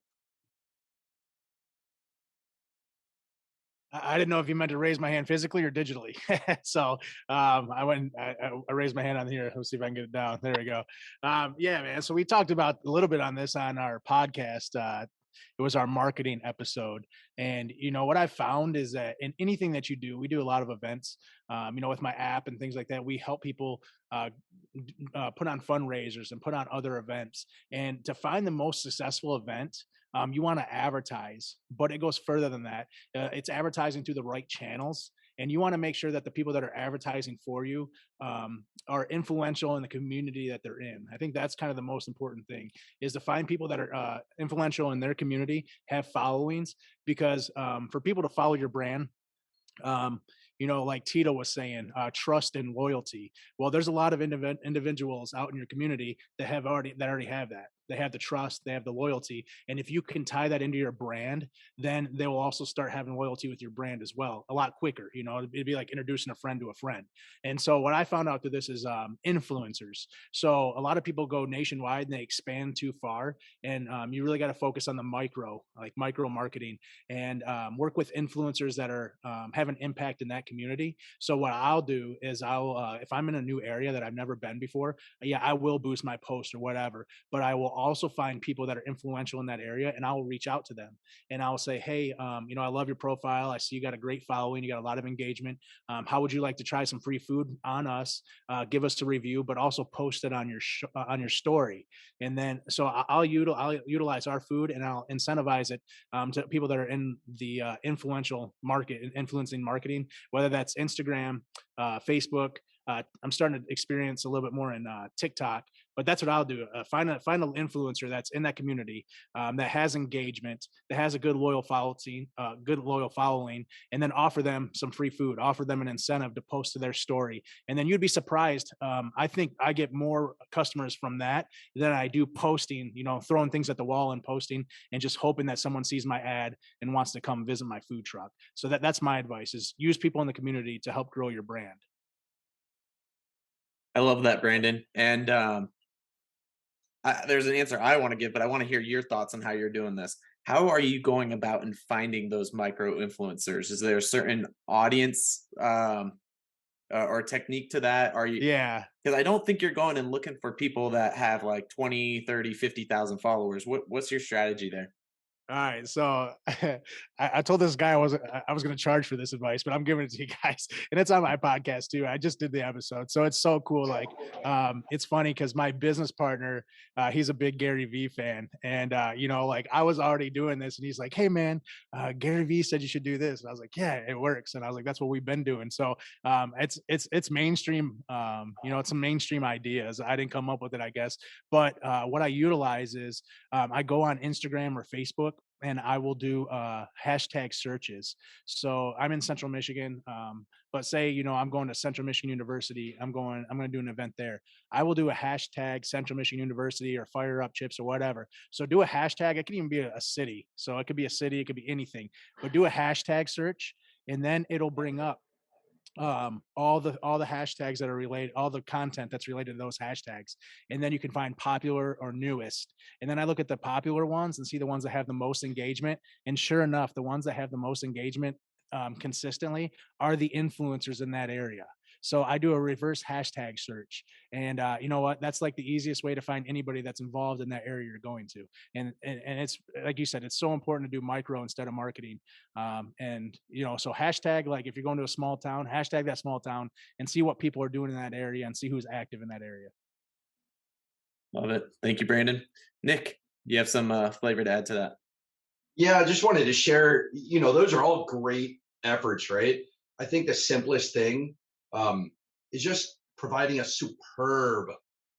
I didn't know if you meant to raise my hand physically or digitally. So I raised my hand on here. Let's see if I can get it down. There we go. Yeah, man. So we talked about a little bit on this on our podcast. It was our marketing episode. And, what I found is that in anything that you do, we do a lot of events, with my app and things like that. We help people put on fundraisers and put on other events. And to find the most successful event, you want to advertise, but it goes further than that. It's advertising through the right channels. And you want to make sure that the people that are advertising for you are influential in the community that they're in. I think that's kind of the most important thing, is to find people that are influential in their community, have followings, because for people to follow your brand, like Tito was saying, trust and loyalty. Well, there's a lot of individuals out in your community that already have that. They have the trust, they have the loyalty. And if you can tie that into your brand, then they will also start having loyalty with your brand as well, a lot quicker. It'd be like introducing a friend to a friend. And so what I found out through this is influencers. So a lot of people go nationwide and they expand too far. And you really got to focus on the micro marketing, and work with influencers that are have an impact in that community. So what I'll do is if I'm in a new area that I've never been before, I will boost my post or whatever, but I will also find people that are influential in that area, and I will reach out to them and I'll say, hey, I love your profile. I see you got a great following. You got a lot of engagement. How would you like to try some free food on us? Give us a review, but also post it on your story. And then, so I'll utilize our food, and I'll incentivize it to people that are in the influencing marketing, whether that's Instagram, Facebook, I'm starting to experience a little bit more in TikTok. But that's what I'll do. Find an influencer that's in that community, that has engagement, that has a good loyal following, and then offer them some free food, offer them an incentive to post to their story, and then you'd be surprised. I think I get more customers from that than I do posting. Throwing things at the wall and posting, and just hoping that someone sees my ad and wants to come visit my food truck. So that's my advice: is use people in the community to help grow your brand. I love that, Brandon. And there's an answer I want to give, but I want to hear your thoughts on how you're doing this. How are you going about and finding those micro influencers? Is there a certain audience or technique to that? Are you, Yeah. because I don't think you're going and looking for people that have like 20, 30, 50,000 followers. What's your strategy there? All right, so I told this guy I was going to charge for this advice, but I'm giving it to you guys, and it's on my podcast too. I just did the episode, so it's so cool. Like, it's funny because my business partner, he's a big Gary Vee fan, and like I was already doing this, and he's like, "Hey man, Gary Vee said you should do this," and I was like, "Yeah, it works," and I was like, "That's what we've been doing." So it's mainstream. It's some mainstream ideas. I didn't come up with it, I guess, but what I utilize is I go on Instagram or Facebook, and I will do hashtag searches. So I'm in Central Michigan, but say I'm going to Central Michigan University. I'm going to do an event there. I will do a hashtag Central Michigan University or Fire Up Chips or whatever. So do a hashtag. It could even be a city. So it could be a city. It could be anything. But do a hashtag search, and then it'll bring up all the hashtags that are related, all the content that's related to those hashtags, and then you can find popular or newest. And then I look at the popular ones and see the ones that have the most engagement, and sure enough, the ones that have the most engagement consistently are the influencers in that area. So I do a reverse hashtag search, and you know what, that's like the easiest way to find anybody that's involved in that area you're going to. And it's like you said, it's so important to do micro instead of marketing. And so hashtag, like if you're going to a small town, hashtag that small town and see what people are doing in that area and see who's active in that area. Love it. Thank you, Brandon. Nick, you have some flavor to add to that? Yeah, I just wanted to share, those are all great efforts, right? I think the simplest thing is just providing a superb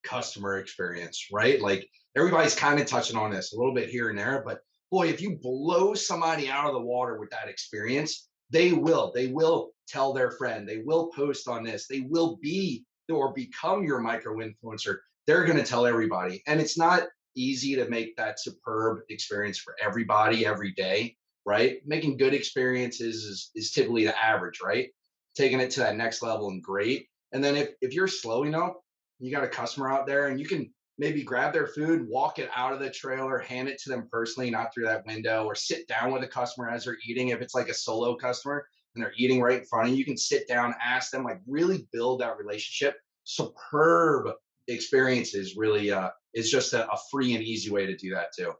customer experience, right? Like everybody's kind of touching on this a little bit here and there, but boy, if you blow somebody out of the water with that experience, they will tell their friend, they will post on this, they will be or become your micro influencer. They're going to tell everybody. And it's not easy to make that superb experience for everybody every day, right? Making good experiences is typically the average, right? Taking it to that next level and great. And then if you're slow enough, you got a customer out there and you can maybe grab their food, walk it out of the trailer, hand it to them personally, not through that window, or sit down with a customer as they're eating. If it's like a solo customer and they're eating right in front of you, you can sit down, ask them, like really build that relationship. Superb experiences really is just a free and easy way to do that too.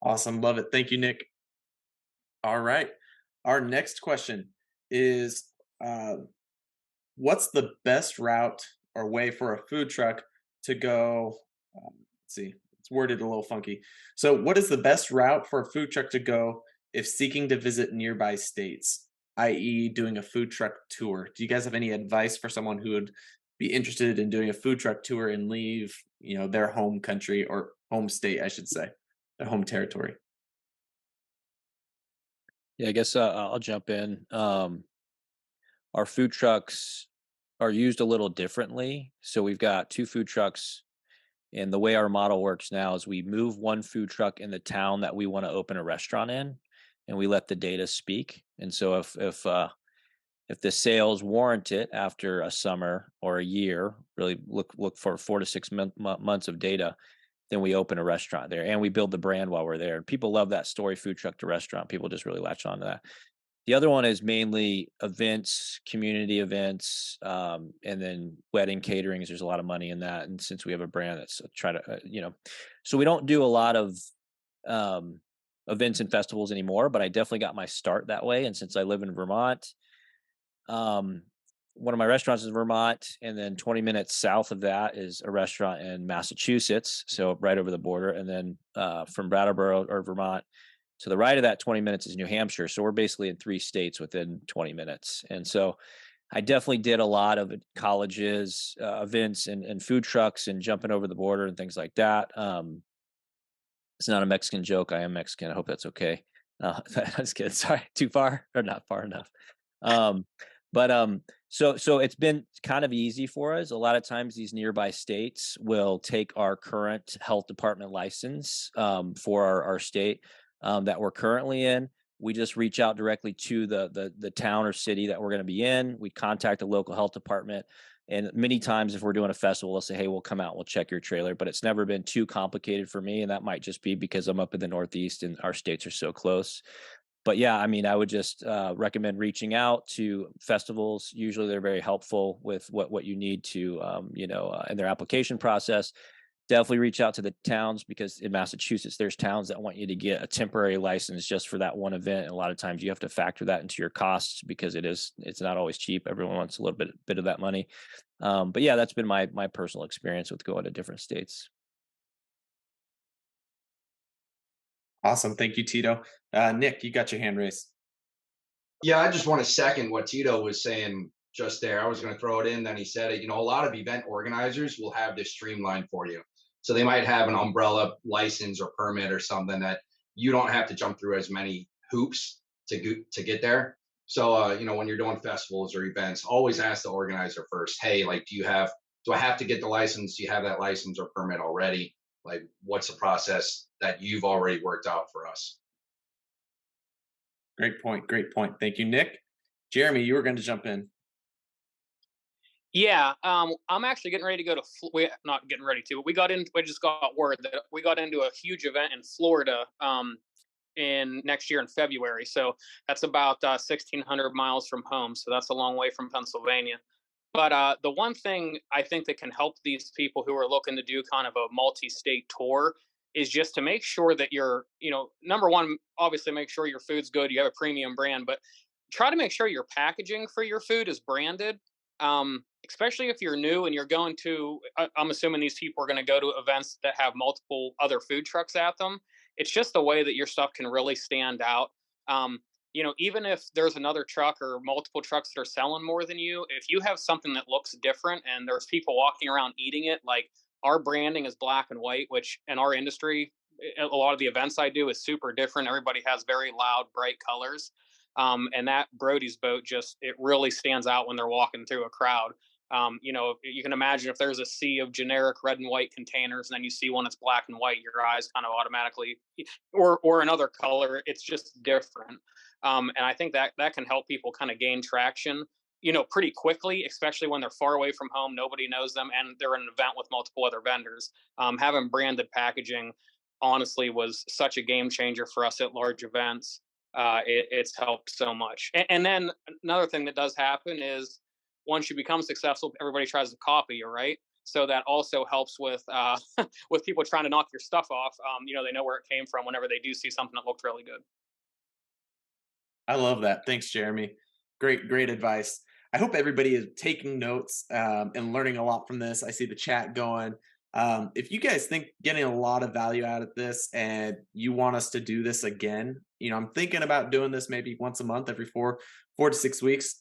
Awesome. Love it. Thank you, Nick. All right. Our next question is what's the best route or way for a food truck to go? Let's see, it's worded a little funky. So, what is the best route for a food truck to go if seeking to visit nearby states, i.e., doing a food truck tour? Do you guys have any advice for someone who would be interested in doing a food truck tour and leave, their home country or home state, I should say, their home territory? Yeah, I guess I'll jump in. Our food trucks are used a little differently. So we've got 2 food trucks, and the way our model works now is we move 1 food truck in the town that we want to open a restaurant in, and we let the data speak. And so if the sales warrant it after a summer or a year, really look for 4 to 6 months of data, then we open a restaurant there and we build the brand while we're there. And people love that story, food truck to restaurant. People just really latch on to that. The other one is mainly events, community events, and then wedding caterings. There's a lot of money in that. And since we have a brand that's so we don't do a lot of events and festivals anymore, but I definitely got my start that way. And since I live in Vermont, one of my restaurants is in Vermont, and then 20 minutes south of that is a restaurant in Massachusetts, so right over the border. And then from Brattleboro or Vermont to the right of that 20 minutes is New Hampshire. So we're basically in 3 states within 20 minutes. And so I definitely did a lot of colleges, events and food trucks and jumping over the border and things like that. It's not a Mexican joke. I am Mexican. I hope that's okay. I'm just kidding. Sorry, too far or not far enough. Um, so it's been kind of easy for us. A lot of times, these nearby states will take our current health department license for our state that we're currently in. We just reach out directly to the town or city that we're going to be in. We contact the local health department, and many times, if we're doing a festival, they'll say, "Hey, we'll come out, we'll check your trailer." But it's never been too complicated for me, and that might just be because I'm up in the Northeast and our states are so close. But yeah, I mean, I would just recommend reaching out to festivals. Usually, they're very helpful with what you need to, in their application process. Definitely reach out to the towns, because in Massachusetts, there's towns that want you to get a temporary license just for that one event. And a lot of times you have to factor that into your costs, because it's not always cheap. Everyone wants a little bit of that money. But yeah, that's been my personal experience with going to different states. Awesome. Thank you, Tito. Nick, you got your hand raised. Yeah, I just want to second what Tito was saying just there. I was going to throw it in, then he said it. A lot of event organizers will have this streamlined for you. So they might have an umbrella license or permit or something that you don't have to jump through as many hoops to get there. So when you're doing festivals or events, always ask the organizer first, hey, like, do I have to get the license? Do you have that license or permit already? Like, what's the process that you've already worked out for us? Great point. Great point. Thank you, Nick. Jeremy, you were going to jump in. Yeah, I'm actually getting ready to go to. We not getting ready to, but we got in. We just got word that we got into a huge event in Florida in next year in February. So that's about 1,600 miles from home. So that's a long way from Pennsylvania. But the one thing I think that can help these people who are looking to do kind of a multi-state tour is just to make sure that you're, number one, obviously make sure your food's good. You have a premium brand, but try to make sure your packaging for your food is branded. Especially if you're new and you're going to, I'm assuming these people are going to go to events that have multiple other food trucks at them. It's just the way that your stuff can really stand out. Even if there's another truck or multiple trucks that are selling more than you, if you have something that looks different and there's people walking around eating it, like our branding is black and white, which in our industry, a lot of the events I do is super different. Everybody has very loud, bright colors. And that Brody's boat it really stands out when they're walking through a crowd. You can imagine if there's a sea of generic red and white containers, and then you see one that's black and white, your eyes kind of automatically, or another color, it's just different. And I think that can help people kind of gain traction, pretty quickly, especially when they're far away from home, nobody knows them, and they're in an event with multiple other vendors. Having branded packaging, honestly, was such a game changer for us at large events. It's helped so much. And then another thing that does happen is once you become successful, everybody tries to copy you, right? So that also helps with with people trying to knock your stuff off. They know where it came from whenever they do see something that looked really good. I love that. Thanks, Jeremy. Great advice. I hope everybody is taking notes and learning a lot from this. I see the chat going. If you guys think getting a lot of value out of this and you want us to do this again, I'm thinking about doing this maybe once a month, every 4 to 6 weeks.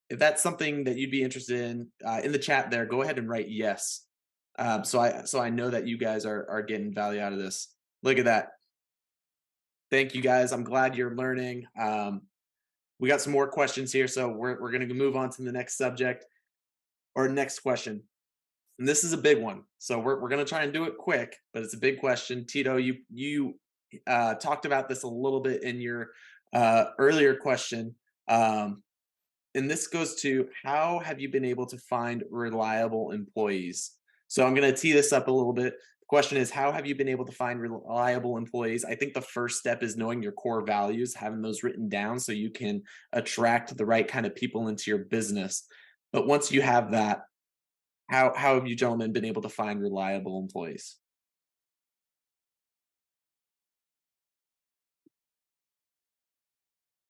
If that's something that you'd be interested in the chat there, go ahead and write yes. So I know that you guys are getting value out of this. Look at that. Thank you guys. I'm glad you're learning. We got some more questions here, so we're going to move on to the next subject or next question. And this is a big one, so we're going to try and do it quick, but it's a big question. Tito, you talked about this a little bit in your earlier question, and this goes to how have you been able to find reliable employees? So I'm going to tee this up a little bit. The question is, how have you been able to find reliable employees? I think the first step is knowing your core values, having those written down so you can attract the right kind of people into your business. But once you have that, how have you gentlemen been able to find reliable employees?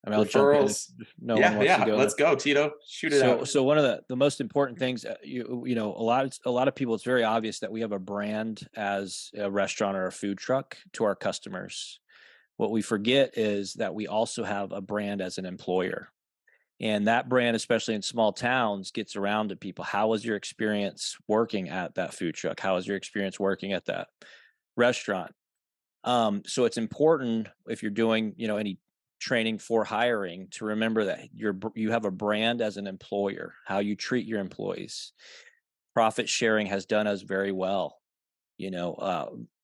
I mean, I'll jump in Referrals. if no one wants to Yeah. go Let's there. go, Tito. Shoot it out. So one of the most important things, a lot of people, it's very obvious that we have a brand as a restaurant or a food truck to our customers. What we forget is that we also have a brand as an employer. And that brand, especially in small towns, gets around to people. How was your experience working at that food truck? How was your experience working at that restaurant? So it's important if you're doing, any training for hiring to remember that you have a brand as an employer, how you treat your employees. Profit sharing has done us very well.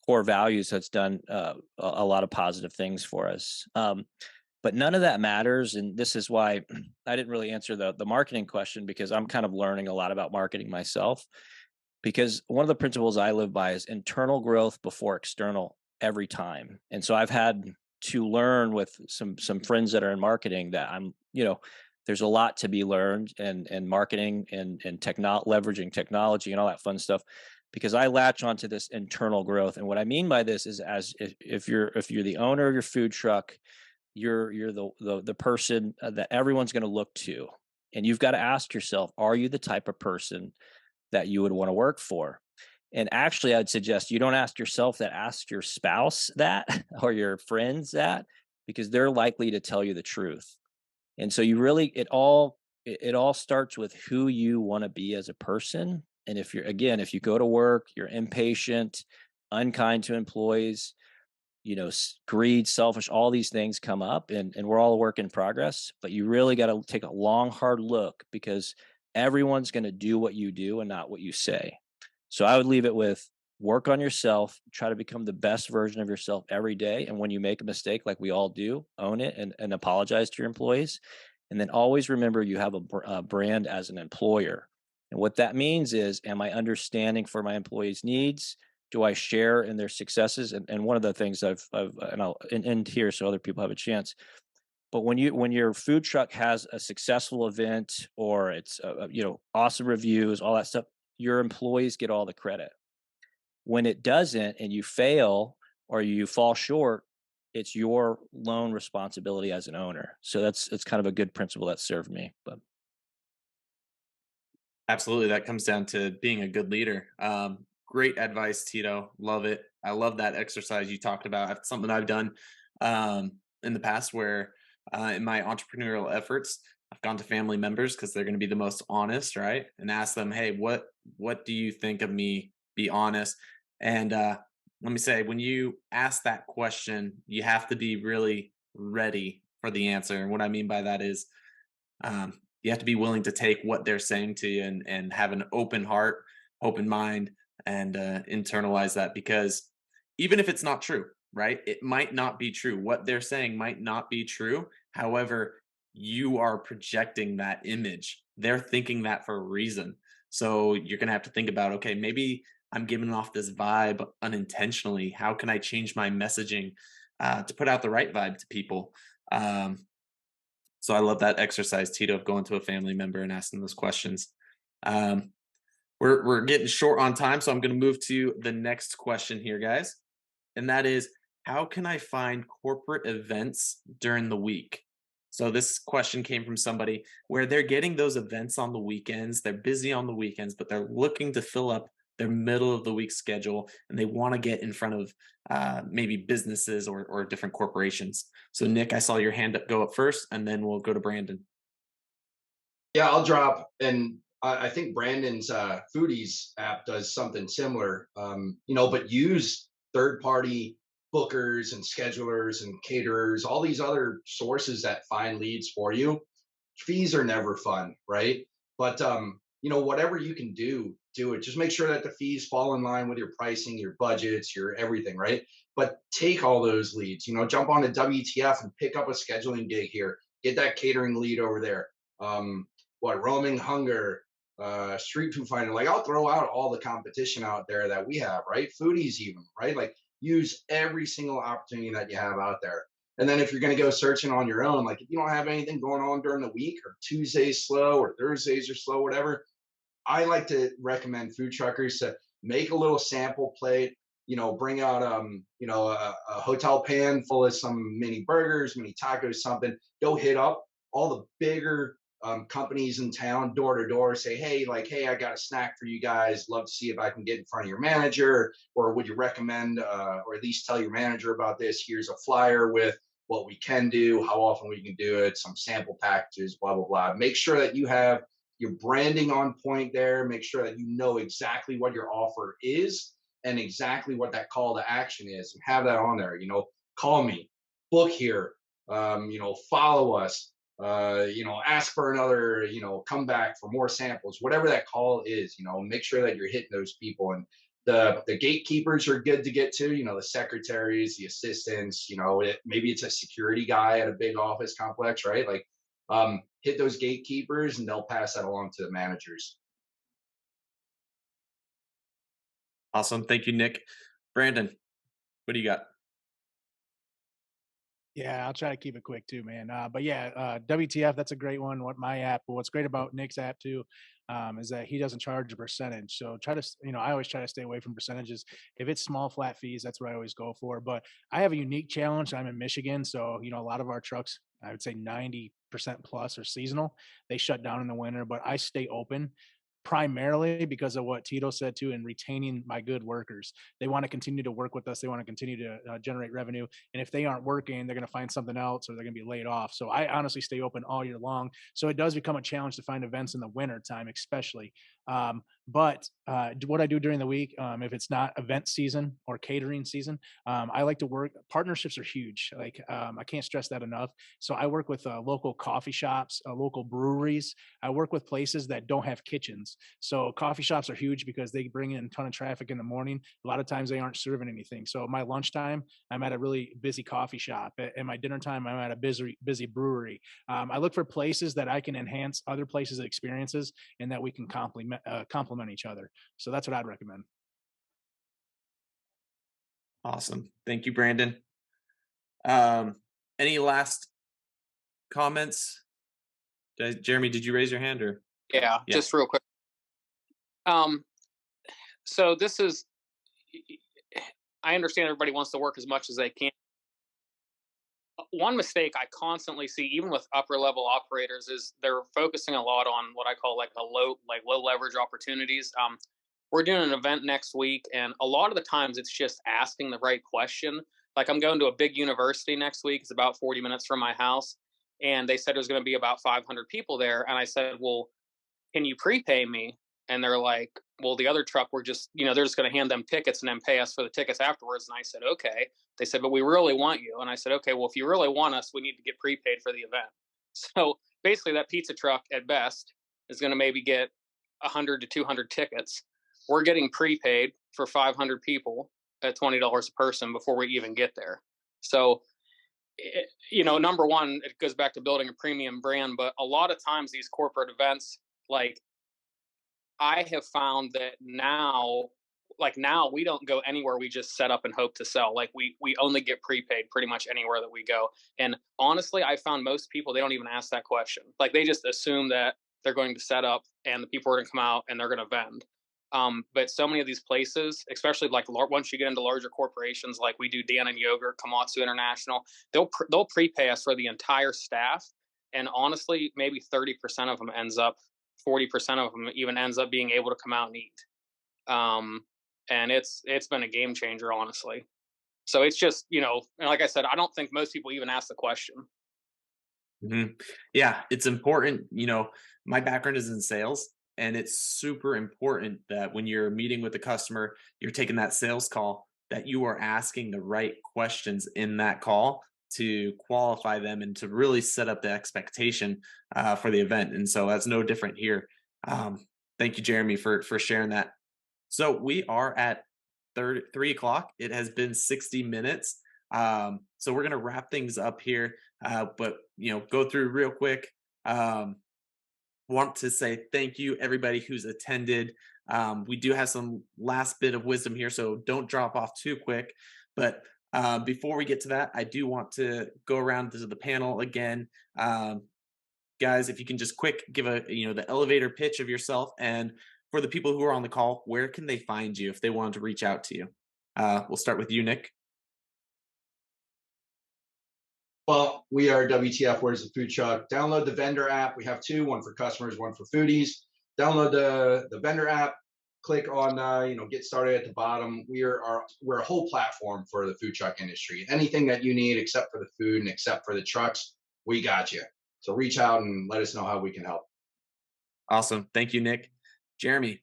Core values has done a lot of positive things for us. But none of that matters, and this is why I didn't really answer the marketing question, because I'm kind of learning a lot about marketing myself. Because one of the principles I live by is internal growth before external every time. And so I've had to learn with some friends that are in marketing that there's a lot to be learned and marketing and leveraging technology and all that fun stuff, because I latch onto this internal growth. And what I mean by this is, if you're the owner of your food truck, you're the person that everyone's going to look to, and you've got to ask yourself, are you the type of person that you would want to work for? And actually, I'd suggest you don't ask yourself that, ask your spouse that or your friends that, because they're likely to tell you the truth. And so it all starts with who you want to be as a person. And if you go to work, you're impatient, unkind to employees, greed, selfish, all these things come up, and we're all a work in progress, but you really got to take a long, hard look, because everyone's going to do what you do and not what you say. So I would leave it with, work on yourself, try to become the best version of yourself every day. And when you make a mistake, like we all do, own it and apologize to your employees. And then always remember you have a brand as an employer. And what that means is, am I understanding for my employees' needs? Do I share in their successes? And one of the things and I'll end here so other people have a chance. But when your food truck has a successful event, or it's awesome reviews, all that stuff, your employees get all the credit. When it doesn't, and you fail or you fall short, it's your lone responsibility as an owner. So it's kind of a good principle that served me. But Absolutely, that comes down to being a good leader. Great advice, Tito. Love it. I love that exercise you talked about. It's something I've done in the past, where in my entrepreneurial efforts, I've gone to family members, because they're going to be the most honest, right? And ask them, "Hey, what do you think of me? Be honest." And let me say, when you ask that question, you have to be really ready for the answer. And what I mean by that is, you have to be willing to take what they're saying to you, and have an open heart, open mind, and internalize that, because even if it's not true, right? It might not be true. What they're saying might not be true. However, you are projecting that image. They're thinking that for a reason. So you're going to have to think about, okay, maybe I'm giving off this vibe unintentionally. How can I change my messaging to put out the right vibe to people? So I love that exercise, Tito, of going to a family member and asking those questions. Um, we're getting short on time, so I'm going to move to the next question here, guys, and that is, how can I find corporate events during the week? So this question came from somebody where they're getting those events on the weekends. They're busy on the weekends, but they're looking to fill up their middle of the week schedule, and they want to get in front of maybe businesses or different corporations. So Nick, I saw your hand go up first, and then we'll go to Brandon. Yeah, I'll drop. And I think Brandon's Foodies app does something similar, but use third party bookers and schedulers and caterers, all these other sources that find leads for you. Fees are never fun, right? But whatever you can do it. Just make sure that the fees fall in line with your pricing, your budgets, your everything, right? But take all those leads, jump on to WTF and pick up a scheduling gig here. Get that catering lead over there. Roaming Hunger, Street Food Finder. Like, I'll throw out all the competition out there that we have, right? Foodies even, right? Like, use every single opportunity that you have out there. And then if you're going to go searching on your own, like if you don't have anything going on during the week, or Tuesdays slow or Thursdays are slow, whatever, I like to recommend food truckers to make a little sample plate, bring out, a hotel pan full of some mini burgers, mini tacos, something. Go hit up all the bigger companies in town, door to door, say, hey, I got a snack for you guys. Love to see if I can get in front of your manager, or would you recommend, or at least tell your manager about this? Here's a flyer with what we can do, how often we can do it, some sample packages, blah, blah, blah. Make sure that you have your branding on point there. Make sure that you know exactly what your offer is and exactly what that call to action is, and have that on there. Call me, book here, follow us, ask for another, come back for more samples, whatever that call is. Make sure that you're hitting those people. And the gatekeepers are good to get to, the secretaries, the assistants, maybe it's a security guy at a big office complex, right? Like, hit those gatekeepers and they'll pass that along to the managers. Awesome. Thank you, Nick. Brandon, what do you got? Yeah, I'll try to keep it quick too, man. But yeah, WTF, that's a great one. My app, what's great about Nick's app too, is that he doesn't charge a percentage. So I always try to stay away from percentages. If it's small flat fees, that's what I always go for. But I have a unique challenge. I'm in Michigan, so a lot of our trucks, I would say 90% plus are seasonal. They shut down in the winter, but I stay open primarily because of what Tito said too, in retaining my good workers. They want to continue to work with us. They want to continue to generate revenue. And if they aren't working, they're going to find something else or they're going to be laid off. So I honestly stay open all year long. So it does become a challenge to find events in the winter time, especially. But what I do during the week, if it's not event season or catering season, I like to work. Partnerships are huge. Like, I can't stress that enough. So I work with local coffee shops, local breweries. I work with places that don't have kitchens. So coffee shops are huge because they bring in a ton of traffic in the morning. A lot of times they aren't serving anything. So at my lunchtime, I'm at a really busy coffee shop. At my dinner time, I'm at a busy brewery. I look for places that I can enhance other places' experiences and that we can complement each other. So that's what I'd recommend. Awesome. Thank you, Brandon. Any last comments? Jeremy, did you raise your hand or? Yeah, just real quick. So this is, I understand everybody wants to work as much as they can. One mistake I constantly see, even with upper level operators, is they're focusing a lot on what I call low leverage opportunities. We're doing an event next week, and a lot of the times it's just asking the right question. Like, I'm going to a big university next week. It's about 40 minutes from my house, and they said there's going to be about 500 people there. And I said, well, can you prepay me? And they're like, well, the other truck, they're just going to hand them tickets and then pay us for the tickets afterwards. And I said, okay. They said, but we really want you. And I said, okay, well, if you really want us, we need to get prepaid for the event. So basically that pizza truck at best is going to maybe get 100 to 200 tickets. We're getting prepaid for 500 people at $20 a person before we even get there. So, number one, it goes back to building a premium brand, but a lot of times these corporate events, like, I have found that now we don't go anywhere. We just set up and hope to sell. Like, we only get prepaid pretty much anywhere that we go. And honestly, I found most people, they don't even ask that question. Like, they just assume that they're going to set up and the people are going to come out and they're going to vend. But so many of these places, especially like once you get into larger corporations, like we do Dan and Yogurt, Komatsu International, they'll prepay us for the entire staff. And honestly, maybe 30% of them 40% of them even ends up being able to come out and eat. And it's been a game changer, honestly. So it's just, and like I said, I don't think most people even ask the question. Mm-hmm. Yeah, it's important. My background is in sales, and it's super important that when you're meeting with the customer, you're taking that sales call, that you are asking the right questions in that call to qualify them and to really set up the expectation for the event. And so that's no different here. Thank you, Jeremy, for sharing that. So we are at 3 o'clock. It has been 60 minutes. So we're going to wrap things up here, but go through real quick. Want to say thank you, everybody who's attended. We do have some last bit of wisdom here, so don't drop off too quick. But before we get to that, I do want to go around to the panel again. Guys, if you can just quick give the elevator pitch of yourself, and for the people who are on the call, where can they find you if they wanted to reach out to you? We'll start with you, Nick. Well, we are WTF, Where's the Food Truck? Download the vendor app. We have two, one for customers, one for foodies. Download the vendor app. click on get started at the bottom. We're a whole platform for the food truck industry. Anything that you need except for the food and except for the trucks, we got you. So reach out and let us know how we can help. Awesome. Thank you, Nick. Jeremy.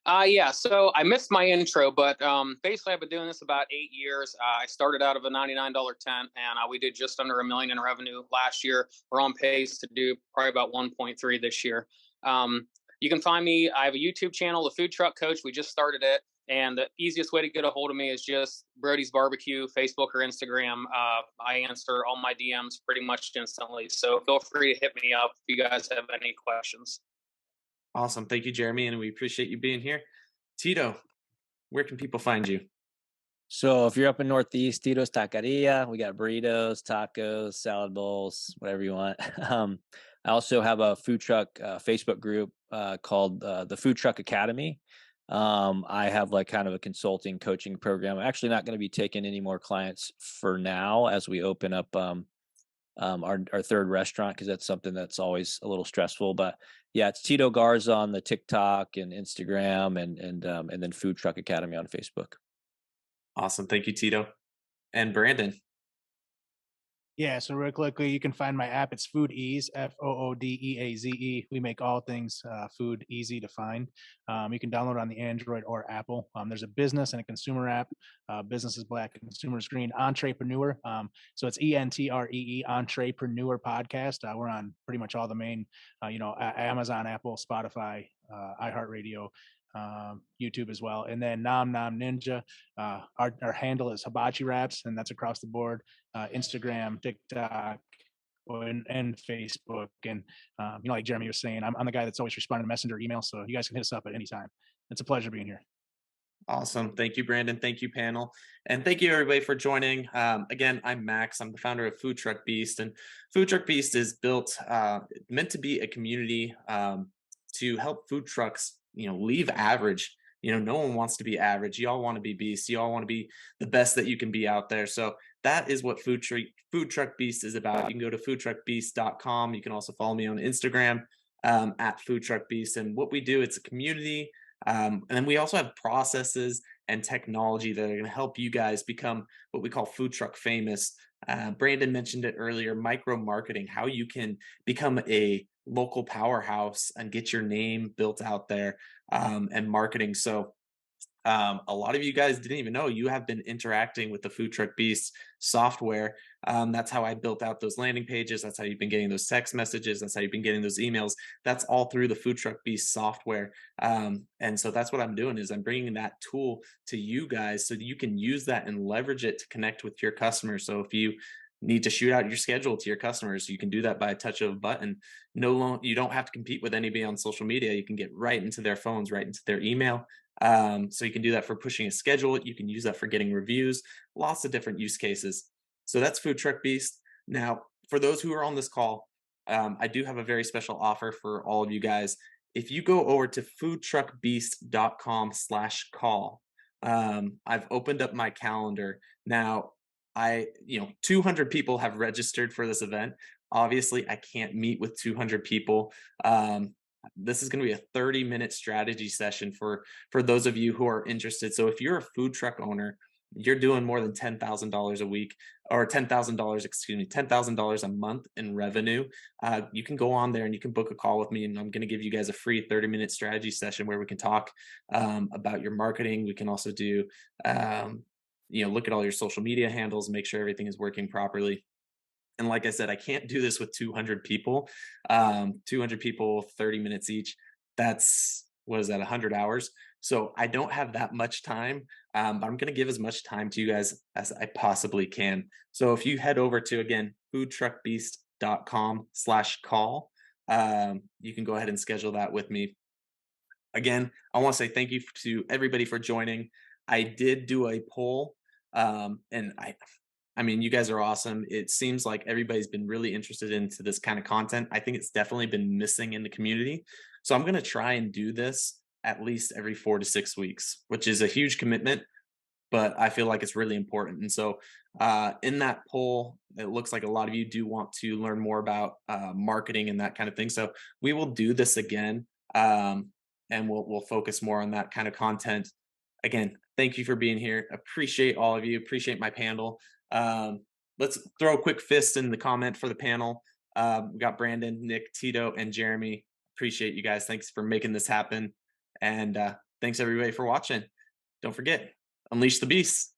Yeah, so I missed my intro, but basically I've been doing this about 8 years. I started out of a $99 tent, and we did just under $1 million in revenue last year. We're on pace to do probably about 1.3 this year. You can find me. I have a YouTube channel, The Food Truck Coach. We just started it, and the easiest way to get a hold of me is just Brody's Barbecue, Facebook or Instagram. I answer all my DMs pretty much instantly, so feel free to hit me up if you guys have any questions. Awesome. Thank you, Jeremy. And we appreciate you being here. Tito, where can people find you? So if you're up in Northeast, Tito's Taqueria, we got burritos, tacos, salad bowls, whatever you want. I also have a food truck Facebook group called the Food Truck Academy. I have like kind of a consulting coaching program. I'm actually not going to be taking any more clients for now as we open up our third restaurant, because that's something that's always a little stressful. But yeah, it's Tito Garza on the TikTok and Instagram, and then Food Truck Academy on Facebook. Awesome. Thank you, Tito. And Brandon. Yeah, so real quickly, you can find my app. It's Food Ease, FOODEAZE. We make all things food easy to find. You can download it on the Android or Apple. There's a business and a consumer app. Business is black, consumer is green. Entrepreneur. So it's ENTREE, Entrepreneur Podcast. We're on pretty much all the main, Amazon, Apple, Spotify, iHeartRadio, YouTube as well. And then Nom Nom Ninja, our handle is Hibachi Wraps, and that's across the board. Instagram, TikTok, and Facebook. And like Jeremy was saying, I'm the guy that's always responding to Messenger email, so you guys can hit us up at any time. It's a pleasure being here. Awesome. Thank you, Brandon. Thank you, panel. And thank you, everybody, for joining. Again, I'm Max. I'm the founder of Food Truck Beast. And Food Truck Beast is meant to be a community to help food trucks, leave average. No one wants to be average. You all want to be beast. You all want to be the best that you can be out there. So that is what Food Truck Beast is about. You can go to foodtruckbeast.com. You can also follow me on Instagram at Food Truck Beast. And what we do, it's a community. And then we also have processes and technology that are going to help you guys become what we call food truck famous. Brandon mentioned it earlier, micro marketing, how you can become a local powerhouse and get your name built out there, and marketing. So a lot of you guys didn't even know you have been interacting with the Food Truck Beast software. That's how I built out those landing pages. That's how you've been getting those text messages. That's how you've been getting those emails. That's all through the Food Truck Beast software. And so that's what I'm doing, is I'm bringing that tool to you guys so that you can use that and leverage it to connect with your customers. So if you need to shoot out your schedule to your customers, you can do that by a touch of a button. You don't have to compete with anybody on social media. You can get right into their phones, right into their email. So you can do that for pushing a schedule. You can use that for getting reviews, lots of different use cases. So that's Food Truck Beast. Now, for those who are on this call, I do have a very special offer for all of you guys. If you go over to foodtruckbeast.com/call, I've opened up my calendar. Now, 200 people have registered for this event. Obviously, I can't meet with 200 people. This is going to be a 30-minute strategy session for those of you who are interested. So if you're a food truck owner, you're doing more than $10,000 a week, or $10,000 a month in revenue, you can go on there and you can book a call with me, and I'm going to give you guys a free 30-minute strategy session where we can talk about your marketing. We can also do look at all your social media handles, make sure everything is working properly. And like I said, I can't do this with 200 people. 200 people, 30 minutes each. That's, 100 hours? So I don't have that much time. But I'm going to give as much time to you guys as I possibly can. So if you head over to, again, foodtruckbeast.com/call, you can go ahead and schedule that with me. Again, I want to say thank you to everybody for joining. I did do a poll, and I mean, you guys are awesome. It seems like everybody's been really interested into this kind of content. I think it's definitely been missing in the community. So I'm going to try and do this at least every 4 to 6 weeks, which is a huge commitment, but I feel like it's really important. And so in that poll, it looks like a lot of you do want to learn more about marketing and that kind of thing. So we will do this again. and we'll focus more on that kind of content. Again, thank you for being here. Appreciate all of you. Appreciate my panel. Let's throw a quick fist in the comment for the panel. We got Brandon, Nick, Tito, and Jeremy. Appreciate you guys. Thanks for making this happen. And thanks everybody for watching. Don't forget, unleash the beast.